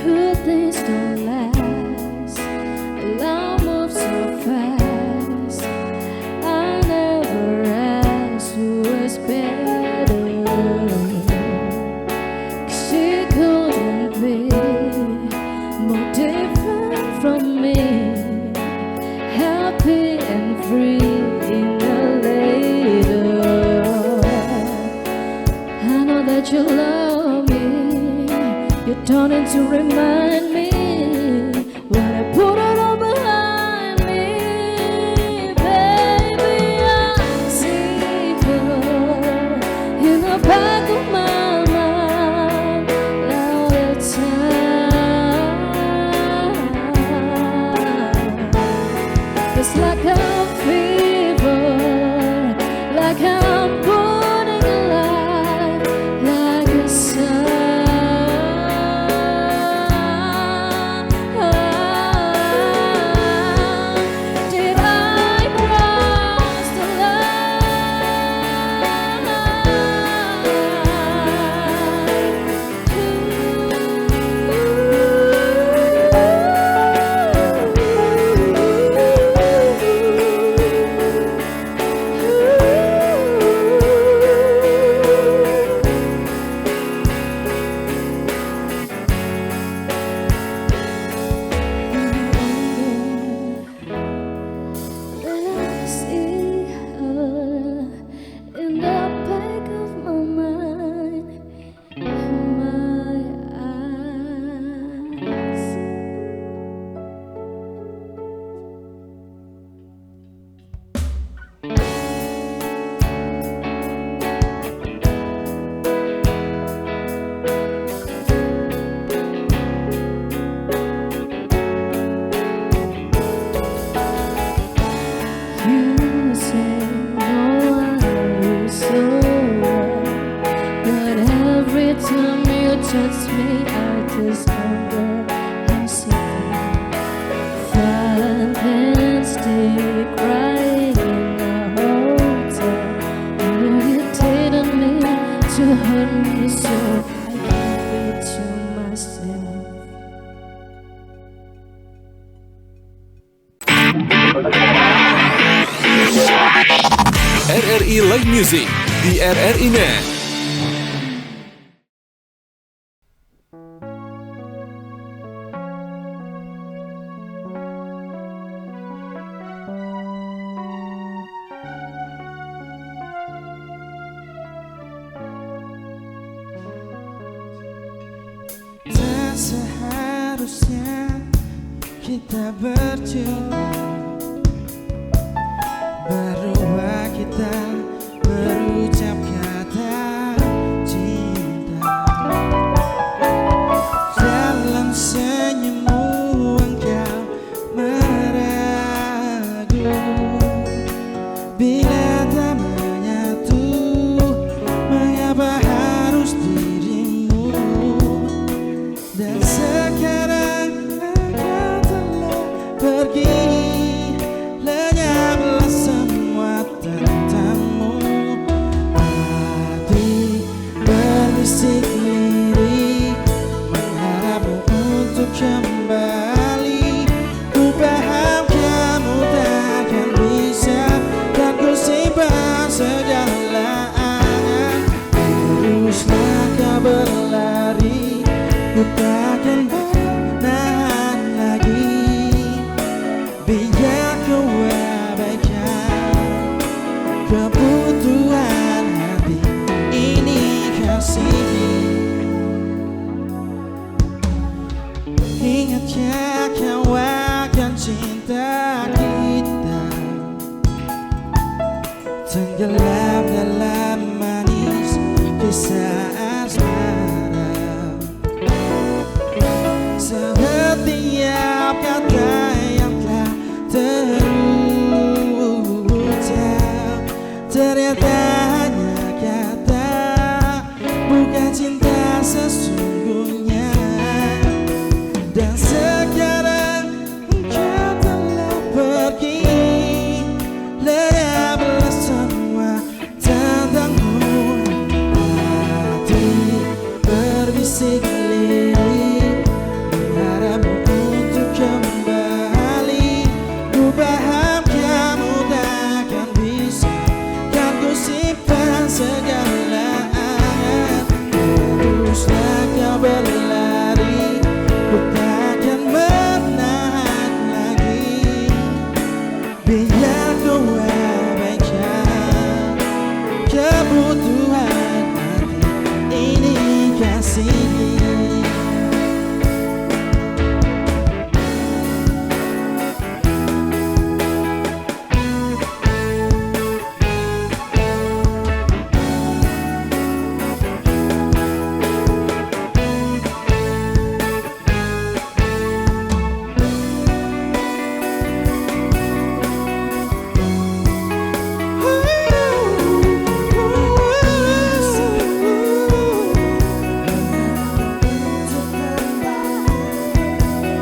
Good things don't last, love moves so fast. I never asked who was better, 'cause she couldn't be more different from me, happy and free in a later. I know that you love me, you don't need to remind me when I put it all behind me. Baby, I see her in the back of my mind all the time. It's like a fever, like I'm burning alive, like a sun. Did I cross the I see her in the back of my mind, in my eyes. You say no one is so right, but every time you touch me, I just wonder I'm sick. Valentine's Day crying in a hotel. I know you didn't mean to hurt me, so I keep it to myself. RRI Live Music di RRI Net. Tak seharusnya kita berjumpa, berubah kita berucap kata cinta. Dalam senyummu engkau meragu, bila tak menyatu, mengapa harus dirimu? Dan sekarang engkau telah pergi, lenyaplah semua tentangmu. Hati berbisik lirik, mengharapmu untuk kembali. Ku paham kamu takkan bisa, dan ku simpan segala angan. Teruslah kau berlari, ku takkan tenggelam dalam manis kisah asmara. Setiap kata yang telah terucap ternyata hanya kata, bukan cinta sesungguhnya. Dan sekarang engkau telah pergi, lenyaplah semua tentangmu. Hati berbisik lirik mengharapmu untuk kembali. Ku paham kamu takkan bisa, kan ku simpan segala angan. Teruslah kau berlari, ku takkan menahan lagi. Biar ku abaikan kebutuhan hati ini kasih.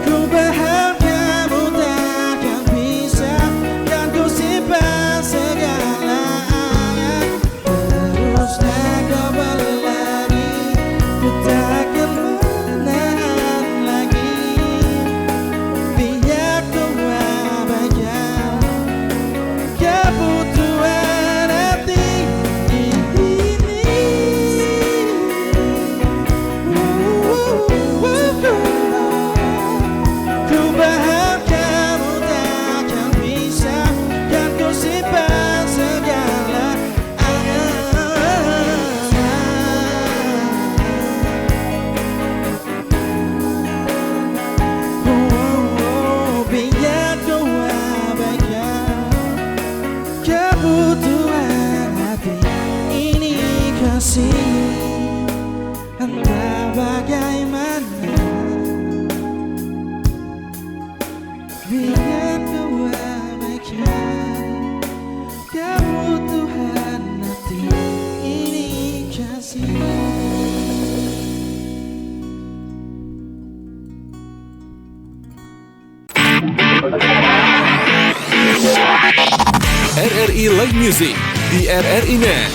Ku paham kamu takkan bisa, kan ku simpan segala angan. Teruslah kau berlari, ku takkan menahan lagi. Biar ku abaikan kebutuhan hati ini. Ku paham kamu takkan bisa, kan ku simpan segala angan. Biar ku abaikan kebutuhan hati ini kasih. Entah bagaimana, biar ku abaikan kebutuhan hati ini kasih. RRI Live Music di RRI Net.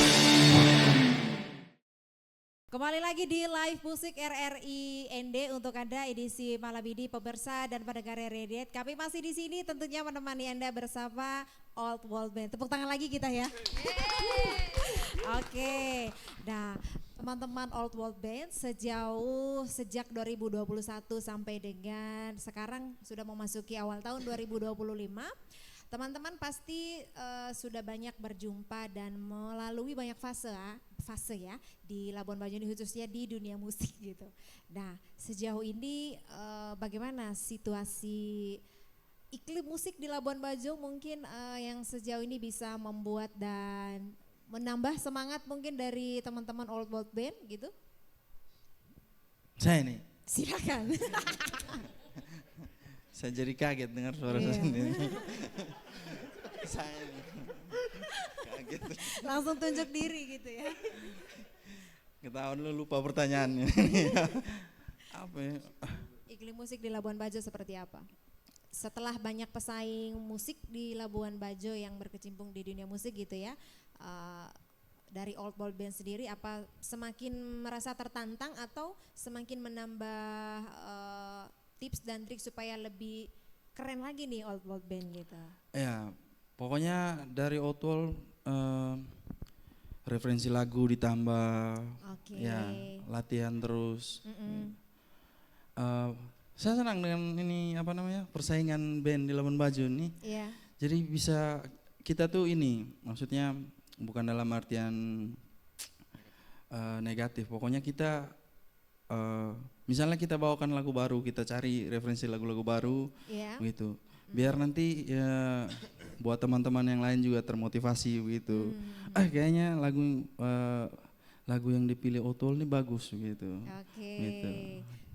Kembali lagi di live musik RRI ND untuk Anda edisi malam ini pemirsa dan pendengar RRI. Kami masih di sini tentunya menemani Anda bersama Old World Band. Tepuk tangan lagi kita ya. Oke. Nah, teman-teman Old World Band sejak 2021 sampai dengan sekarang sudah memasuki awal tahun 2025. Teman-teman pasti sudah banyak berjumpa dan melalui banyak fase ya di Labuan Bajo ini, khususnya di dunia musik gitu. Nah, sejauh ini bagaimana situasi iklim musik di Labuan Bajo mungkin yang sejauh ini bisa membuat dan menambah semangat mungkin dari teman-teman Old World Band gitu? Saya nih. Silakan. Saya jadi kaget dengar suara saya sendiri. Saya nih. Kaget. Langsung tunjuk diri gitu ya. Ketahuan lu lupa pertanyaannya. Apa ya? Iklim musik di Labuan Bajo seperti apa? Setelah banyak pesaing musik di Labuan Bajo yang berkecimpung di dunia musik gitu ya, dari Old World Band sendiri apa semakin merasa tertantang atau semakin menambah tips dan trik supaya lebih keren lagi nih Old World Band gitu? Ya, Pokoknya dari Old World referensi lagu ditambah, ya latihan terus. Saya senang dengan ini apa namanya persaingan band di Labuan Bajo nih. Yeah. Jadi bisa kita tuh ini, maksudnya bukan dalam artian negatif. Pokoknya kita misalnya kita bawakan lagu baru, kita cari referensi lagu-lagu baru, gitu. Biar nanti ya buat teman-teman yang lain juga termotivasi begitu. Kayaknya lagu yang dipilih Outwall ini bagus gitu. Oke. Gitu.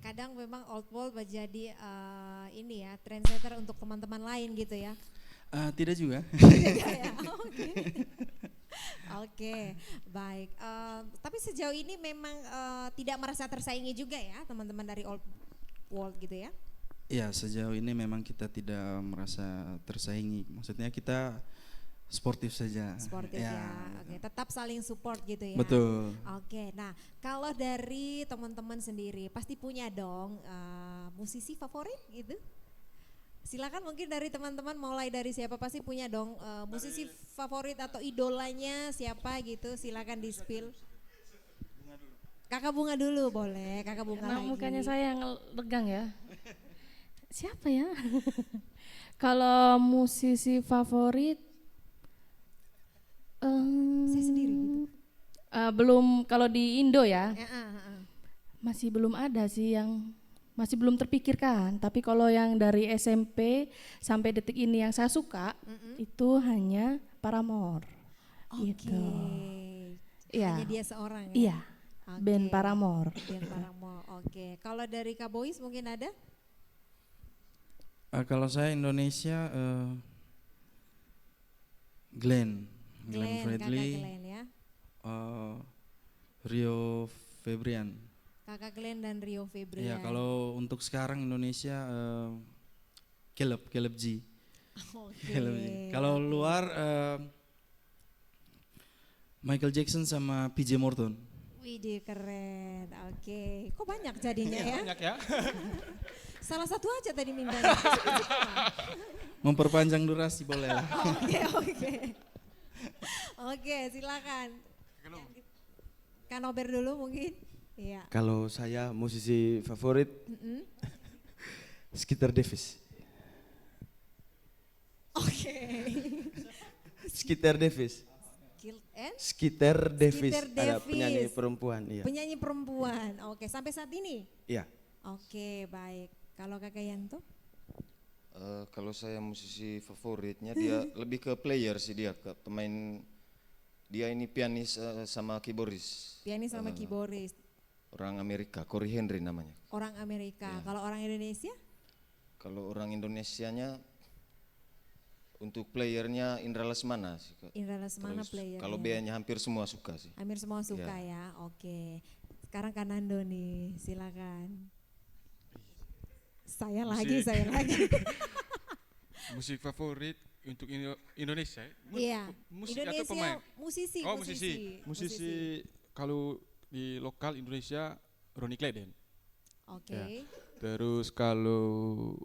Kadang memang Outwall menjadi ini ya trendsetter untuk teman-teman lain gitu ya. Tidak juga. Oke, baik. Tapi sejauh ini memang tidak merasa tersaingi juga ya teman-teman dari Outwall gitu ya? Ya, sejauh ini memang kita tidak merasa tersaingi. Maksudnya kita sportif saja. Sportif ya. Oke, tetap saling support gitu ya. Betul. Oke, nah kalau dari teman-teman sendiri pasti punya dong musisi favorit gitu? Silakan mungkin dari teman-teman mulai dari siapa, pasti punya dong musisi favorit atau idolanya siapa gitu, silakan di spill. Kakak Bunga dulu boleh, Kakak Bunga Karena lagi. mukanya saya yang legang ya. Siapa ya? Kalau musisi favorit, saya sendiri gitu. Belum, kalau di Indo ya, masih belum ada sih yang masih belum terpikirkan. Tapi kalau yang dari SMP sampai detik ini yang saya suka itu hanya Paramore. Gitu. Hanya dia seorang ya? Iya. Band Paramore. Band Paramore. Oke. Kalau dari Kak Boys mungkin ada? Kalau saya Indonesia Glenn Fredly, Kakak Glenn ya. Rio Febrian. Kakak Glenn dan Rio Febrian. Iya, kalau untuk sekarang Indonesia Caleb G. Caleb G. Kalau luar Michael Jackson sama PJ Morton. Widih keren, oke. Kok banyak jadinya ya? Banyak ya. Salah satu aja tadi minta. Memperpanjang durasi boleh lah. Oke. Oke, silakan. Kanober dulu mungkin. Iya. Kalau saya musisi favorit, Skeeter Davis. Oke. Skeeter Davis. Skeeter Davis, ada penyanyi perempuan. Iya. Penyanyi perempuan, oke. Sampai saat ini? Iya. Oke, baik. Kalau Kakak Yanto? Kalau saya musisi favoritnya dia lebih ke player sih, dia ke pemain. Dia ini pianis sama keyboardis. Pianis sama keyboardis. Orang Amerika, Corey Henry namanya. Orang Amerika. Kalau orang Indonesia? Kalau orang Indonesianya untuk playernya Indra Lesmana sih. Indra Lesmana player. Kalau bandnya hampir semua suka sih. Hampir semua suka ya. Oke. Sekarang Kanando nih, silakan. Saya lagi. Musik favorit untuk Indonesia? Iya. Musik Indonesia, atau pemain? musisi. Oh, musisi. Kalau di lokal Indonesia Ronnie Clayden. Oke. Ya. Terus kalau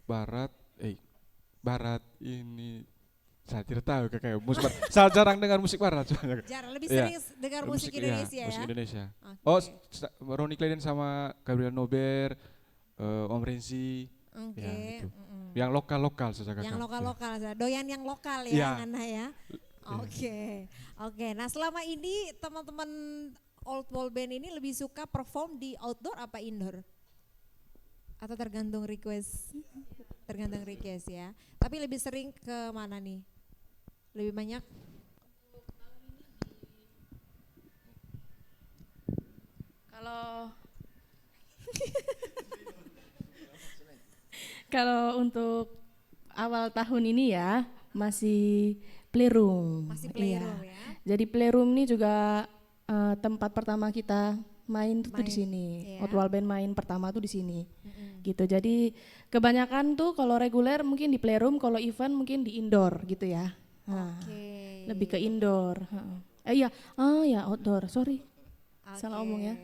barat ini saya tidak tahu kayak musik barat. Saya jarang dengar musik barat. Jarang, lebih sering dengar musik Indonesia ya? Musik Indonesia. Okay. Oh, Ronnie Clayden sama Gabriel Nober, Om Renzi. Oke. Ya, gitu. Yang lokal saja kakak. Yang lokal, doyan yang lokal ya, Nana ya. Oke. Nah selama ini teman-teman Outwall Band ini lebih suka perform di outdoor apa indoor? Atau tergantung request? Tergantung request ya. Tapi lebih sering ke mana nih? Lebih banyak? Kalau untuk awal tahun ini ya masih playroom. Masih playroom ya. Jadi playroom ini juga tempat pertama kita main tuh di sini. Iya. Outwall Band main pertama tuh di sini. Gitu. Jadi kebanyakan tuh kalau reguler mungkin di playroom, kalau event mungkin di indoor gitu ya. Nah, lebih ke indoor. Ya outdoor. Sorry. Salah omong ya.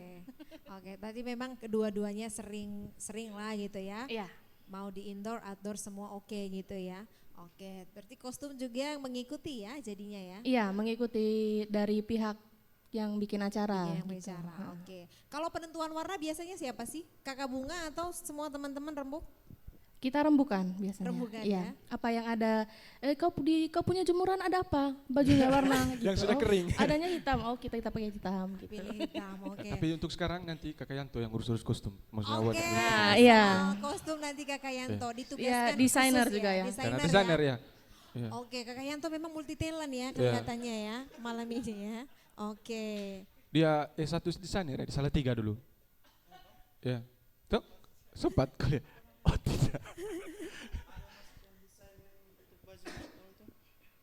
Oke, berarti memang kedua-duanya sering lah gitu ya. Iya. Mau di indoor, outdoor semua oke gitu ya. Oke, berarti kostum juga mengikuti ya jadinya ya? Iya, mengikuti dari pihak yang bikin acara. Yang bicara, oke. Kalau penentuan warna biasanya siapa sih? Kakak Bunga atau semua teman-teman rembuk? Kita rembukan biasanya. Rembukan iya. ya? Apa yang ada, kau punya jemuran ada apa? Bajunya warna gitu. Yang sudah kering. Adanya hitam, kita pakai hitam gitu. Pilih hitam, oke. Tapi untuk sekarang nanti kakak Yanto yang urus kostum. Maksudnya Oke, iya. kostum nanti Kakak Yanto ditugaskan Iya, desainer khusus juga ya. Karena desainer ya. Iya. Oke, Kakak Yanto memang multi talent ya kelihatannya ya malam ini ya. Oke. Dia S1 desainer ya, di Salatiga dulu. Ya. Tuh, sempat kuliah. Oh tidak.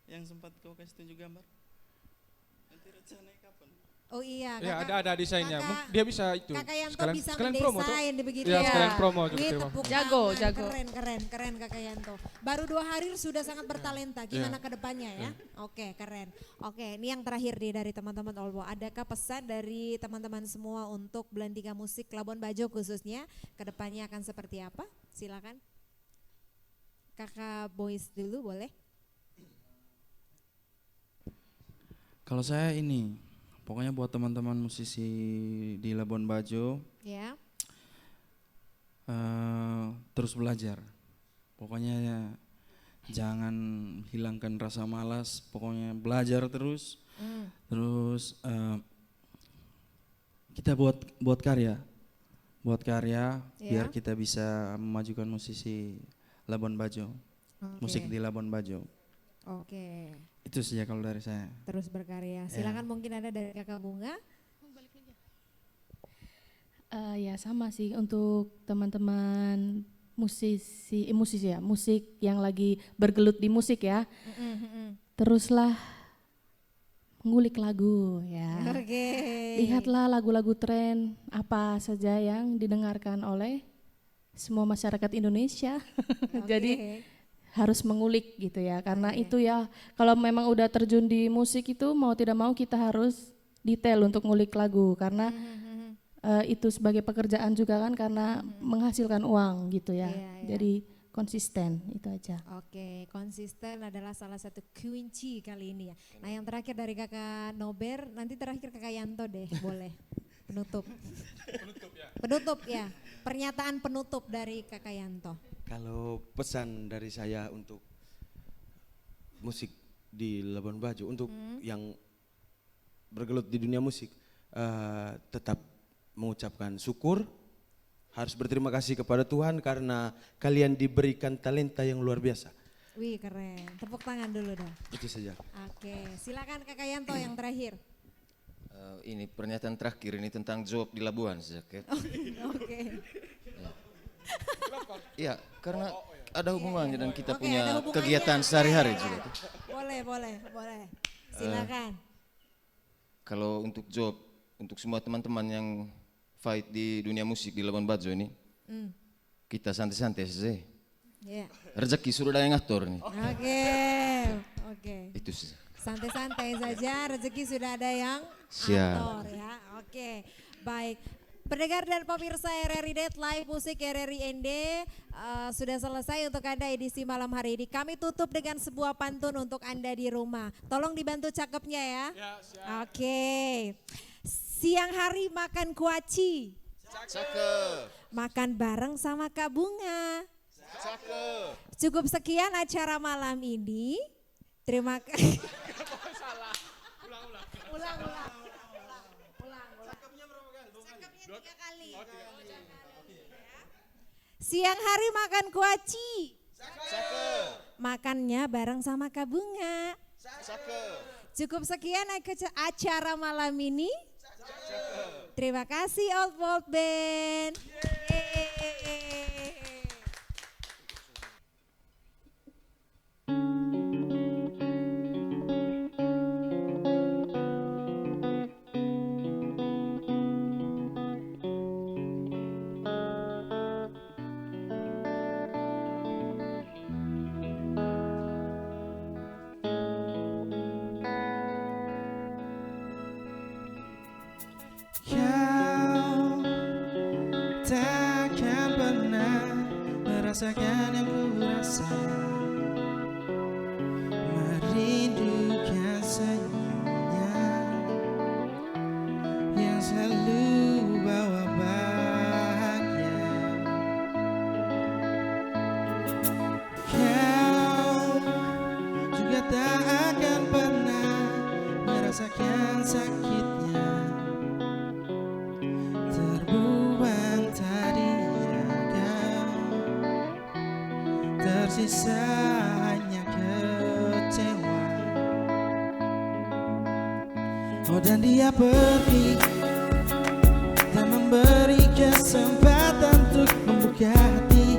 Yang sempat kau kasih tunjuk gambar. Nanti rencananya kapan? Oh iya, Ya ada desainnya. Dia bisa itu. Kakak Yanto sekalian, bisa sekalian promo tuh. mendesain begitu Ya, sekalian promo juga. Wih, terima. tepuk Jago, tangan. jago. Keren Kakak Yanto. Baru 2 hari sudah sangat bertalenta. Gimana ke depannya ya? Oke, keren. Oke, ini yang terakhir nih dari teman-teman Olwo. Adakah pesan dari teman-teman semua untuk Belantika Musik Labuan Bajo khususnya? Ke depannya akan seperti apa? Silakan. Kakak Boys dulu boleh? Kalau saya ini, pokoknya buat teman-teman musisi di Labuan Bajo, Ya. terus belajar. Pokoknya jangan hilangkan rasa malas, pokoknya belajar terus. Terus kita buat karya, biar kita bisa memajukan musisi Labuan Bajo, musik di Labuan Bajo. Oke. Itu saja kalau dari saya. Terus berkarya. Silakan mungkin ada dari Kakak Bunga. Ya sama sih untuk teman-teman musik yang lagi bergelut di musik ya. Teruslah ngulik lagu ya. Oke. Lihatlah lagu-lagu tren apa saja yang didengarkan oleh semua masyarakat Indonesia. Jadi harus mengulik gitu ya, karena itu ya kalau memang udah terjun di musik itu mau tidak mau kita harus detail untuk ngulik lagu karena itu sebagai pekerjaan juga kan karena menghasilkan uang gitu ya. Jadi konsisten itu aja. Oke, konsisten adalah salah satu kunci kali ini ya. Nah yang terakhir dari Kakak Nober, nanti terakhir Kakak Yanto deh, boleh. Penutup. Penutup ya, pernyataan penutup dari Kakak Yanto. Kalau pesan dari saya untuk musik di Labuan Bajo, untuk yang bergelut di dunia musik, tetap mengucapkan syukur, harus berterima kasih kepada Tuhan karena kalian diberikan talenta yang luar biasa. Wih keren, tepuk tangan dulu dong. Itu saja. Oke, silakan Kakak Yanto yang terakhir. Ini pernyataan terakhir ini tentang job di Labuan sejak ya. Oke. Iya, karena ada hubungannya dan kita Oke, punya ada hubungannya. kegiatan sehari-hari juga. Boleh. Silakan. Kalau untuk job, untuk semua teman-teman yang fight di dunia musik di Labuan Bajo ini, kita santai-santai saja. Rezeki sudah ada yang ngatur nih. Oke. Itu sih. Santai-santai saja, rezeki sudah ada yang Siap. atur ya. Oke, baik. Pendengar dan pemirsa RRI Net Live Musik RRI ND sudah selesai untuk Anda edisi malam hari ini. Kami tutup dengan sebuah pantun untuk Anda di rumah. Tolong dibantu cakepnya ya. Oke. Siang hari makan kuaci. Cakep. Makan bareng sama Kak Bunga. Cakep. Cukup sekian acara malam ini. Terima kasih. Ulang. Cakepnya 3 kali. Siang hari makan kuaci. Cakep. Makannya bareng sama Kak Bunga. Cakep. Cukup sekian acara malam ini. Terima kasih Old World Band. Kau takkan pernah merasakan yang ku rasa, merindukan senyumnya yang selalu bawa bahagia. Kau juga tak akan pernah merasakan sakitnya terbuang tadinya kau, tersisa hanya kau. Oh dan dia pergi tak memberi kesempatan untuk membuka hati.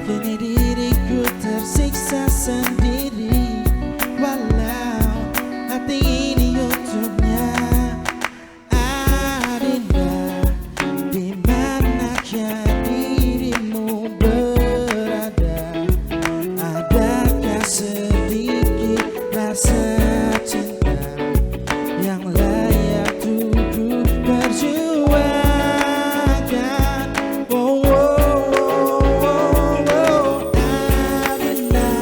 Kini diriku tersiksa sendiri, walau hati ini untuknya. Adinda, dimanakah dirimu berada? Adakah sedikit rasa cinta yang layak untuk perjuangkan? Oh, oh, oh, oh, oh. Adinda,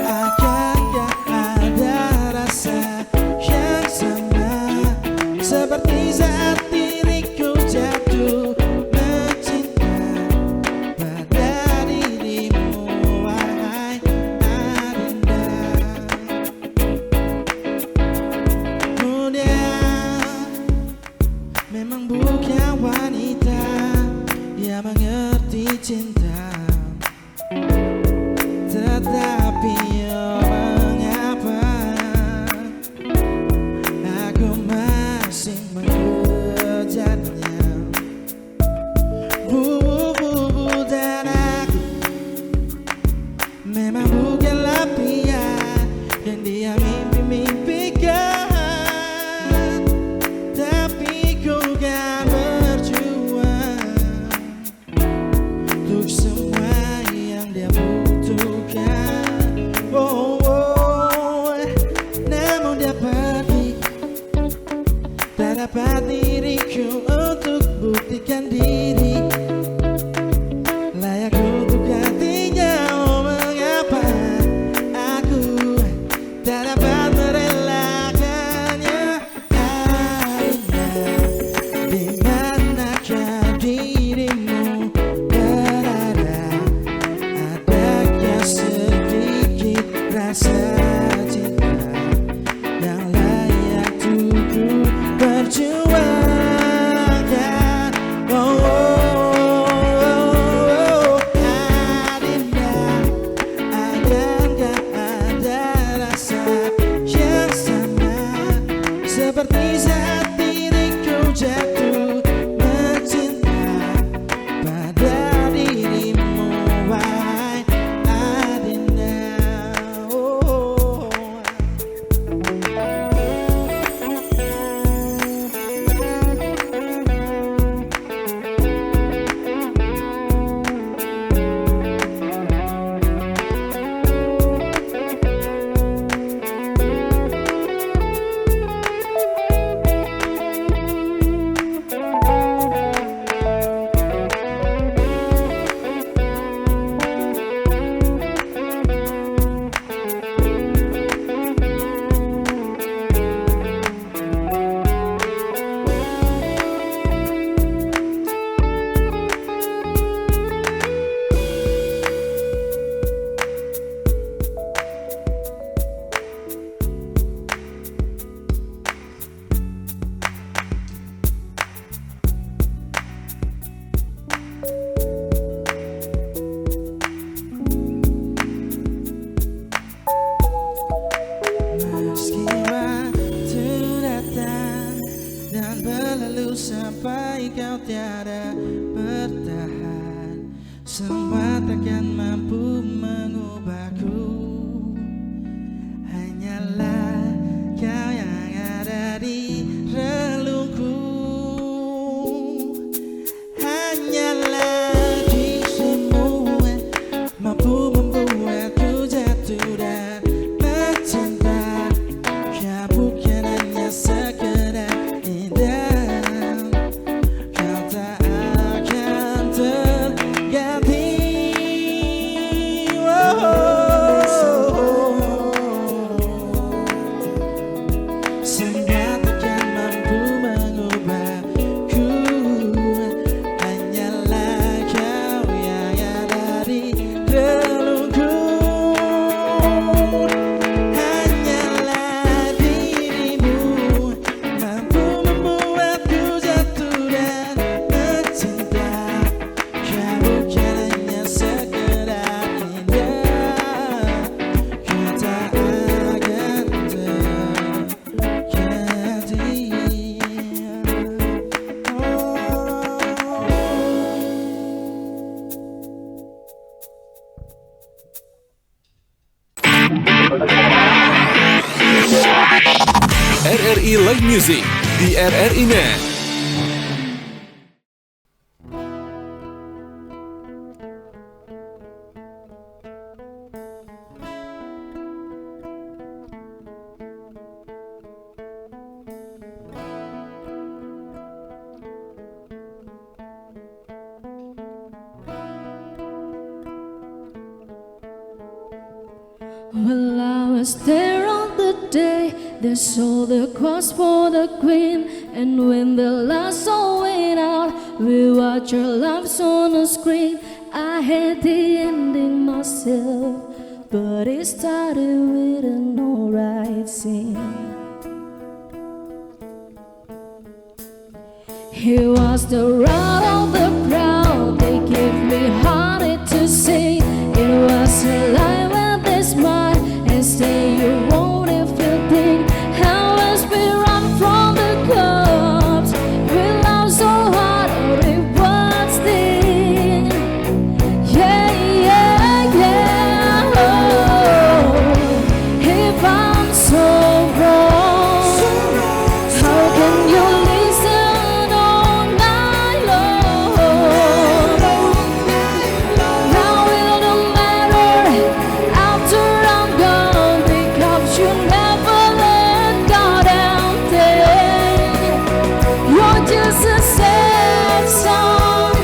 akankah ada rasa yang sama seperti saat diriku jatuh mencinta pada dirimu, wahai Adinda. Muda memang bukan wanita yang mengerti cinta, tetapi oh mengapa aku masih mengejarnya. Dan aku memang bukanlah pria yang dia mimpi-mimpikan, tapi ku kan berjuang untuk semua yang dia butuhkan. Oh, oh. Namun dia pergi, tak dapat diriku untuk buktikan diri layak untuk hatinya. Oh mengapa aku tak dapat merelakannya? Adinda, dimanakah dirimu berada? Adakah sedikit rasa cinta yang layak untuk perjuangkan? Oh, oh, oh, oh. Adinda, akankah ada rasa yang sama seperti saat diriku jatuh mencinta pada dirimu, wahai Adinda. Oh. Meski waktu datang dan berlalu sampai kau tiada bertahan, semua takkan mampu mengubahku. Hanyalah kau yang ada di relungku. Hanyalah dirimu mampu membuatku jatuh dan mencinta. Kau bukan hanya sekedar indah, kau tak akan terganti. Oh. RRI Live Music di RRI Net. Well, I was there on the day they saw the cross for the queen, and when the last song went out, we watched our lives on the screen. I had the ending myself, but it started with an alright scene. He was the round of the crowd, they gave me honey to sing. It was a lie when they smile and say you won't if you think. How as we run from the cops, we love so hard, or it was thing. Yeah, yeah, yeah. Oh, if I'm so wrong, how can you listen all night long? Now it don't matter after I'm gone, because you never let go down there. You're just a sad song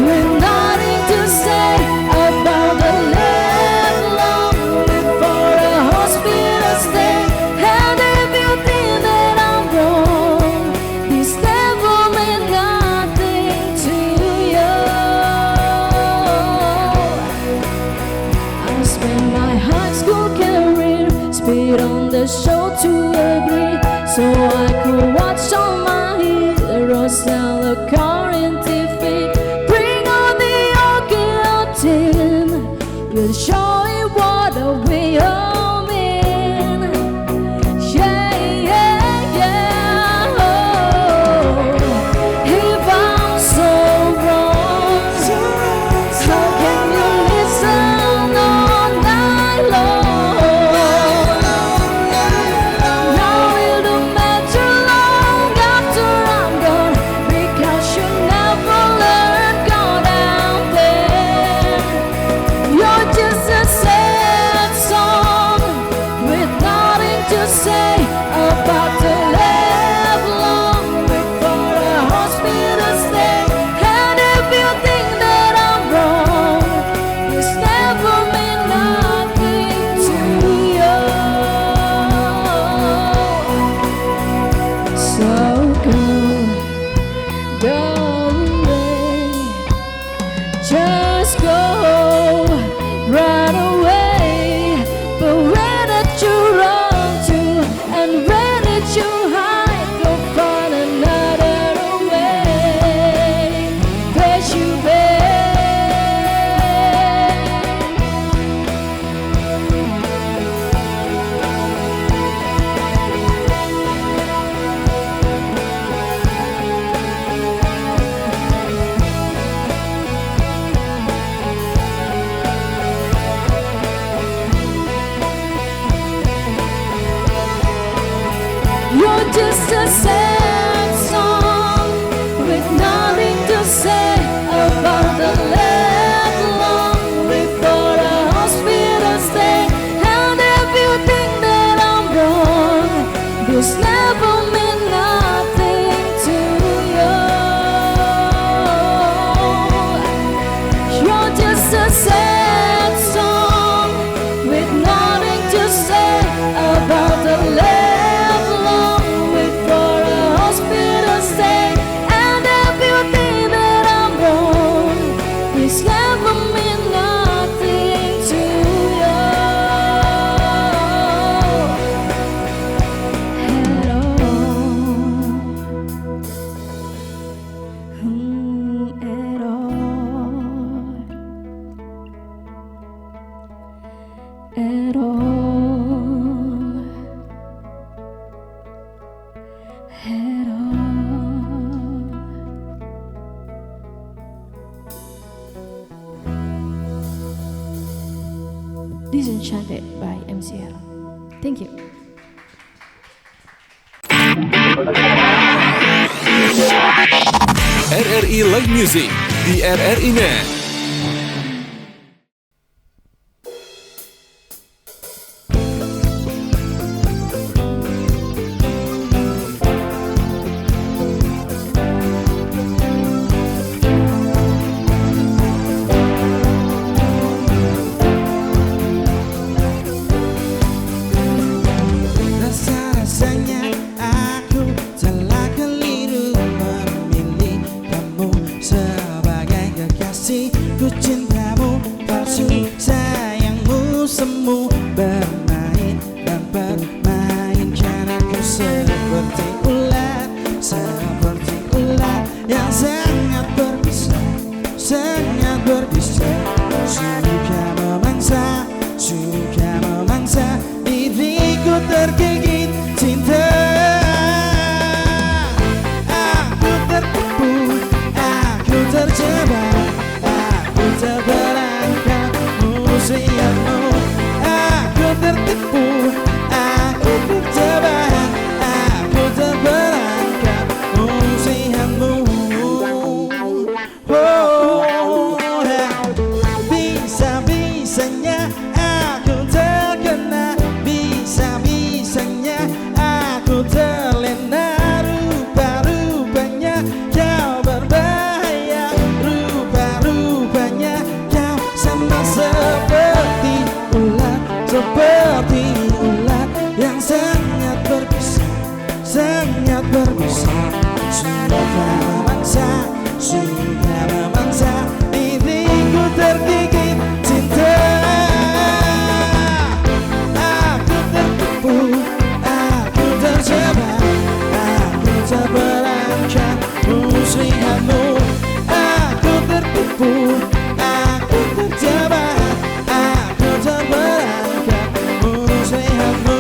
with nothing to say about the live lonely for a hospital stay. And if you think that I'm wrong, this never meant nothing to you. I spent my high school career, spit on the show to agree, so I could watch all my heroes sell a car in TV. Bring on the old guillotine, we'll show you what we all mean. Yeah, yeah, yeah. Oh, if I'm so wrong, how can you listen all night long? Now it don't matter long after I'm gone, because you never let go down there. You're just a sad song with nothing to say about the live long before a hospital stay. And if you think that I'm wrong, it's never meant nothing to you. So go away, just go right away. But where did you run to, and where did you hide? Go find another way, place you back. You're just a sad song with nothing to say about the left long before a hospital stay. And if you think that I'm wrong, this never meant nothing to you. You're just a sad song with nothing to say about the left long before a by MCL. Thank you. RRI Live Music di RRI Net. Rasa-rasanya aku telah keliru memilih kamu sebagai kekasih. Ku cintamu palsu, sayangmu semu, bermain dan permainkan aku seperti ular yang sangat berbisa, suka memangsa diriku tergigit cinta. Aku tertipu, aku terjebak, aku terperangkap usiamu. Aku tertipu, aku terjebak, aku terperangkap usiamu. Bisa-bisanya aku terkena, bisa-bisanya aku terlena. Rupa-rupanya kau berbahaya, rupa-rupanya kau sama seperti ular yang sangat berbisa, suka memangsa diriku tergigit cinta. Aku tertipu, aku terjebak, aku terperangkap muslihatmu. Aku tertipu, aku terjebak, aku terperangkap muslihatmu.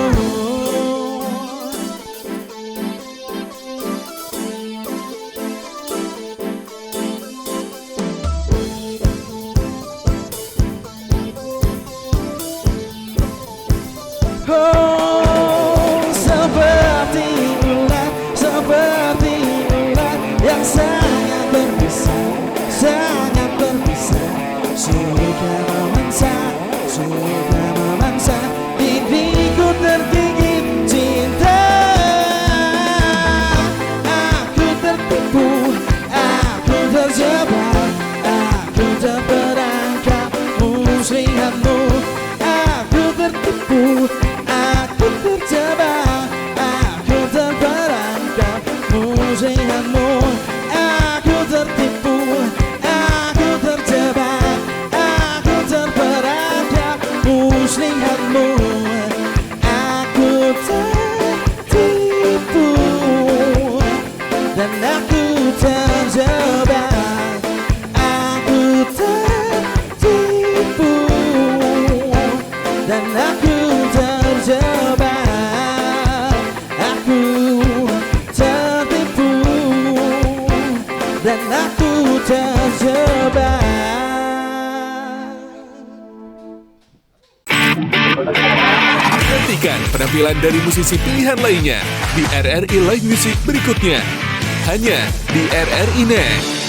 Oh, seperti ular yang sangat berbisa, suka memangsa diriku tergigit cinta. Aku tertipu, aku terjebak, aku terperangkap muslihatmu. Aku tertipu, aku terjebak, aku terperangkap muslihatmu. Aku tertipu, aku terjebak, aku terperangkap muslihatmu. Aku tertipu dan aku terjebak, aku tertipu dan aku terjebak, aku tertipu dan aku terjebak. Nantikan penampilan dari musisi pilihan lainnya di RRI Live Music berikutnya. Hanya di RRI Net.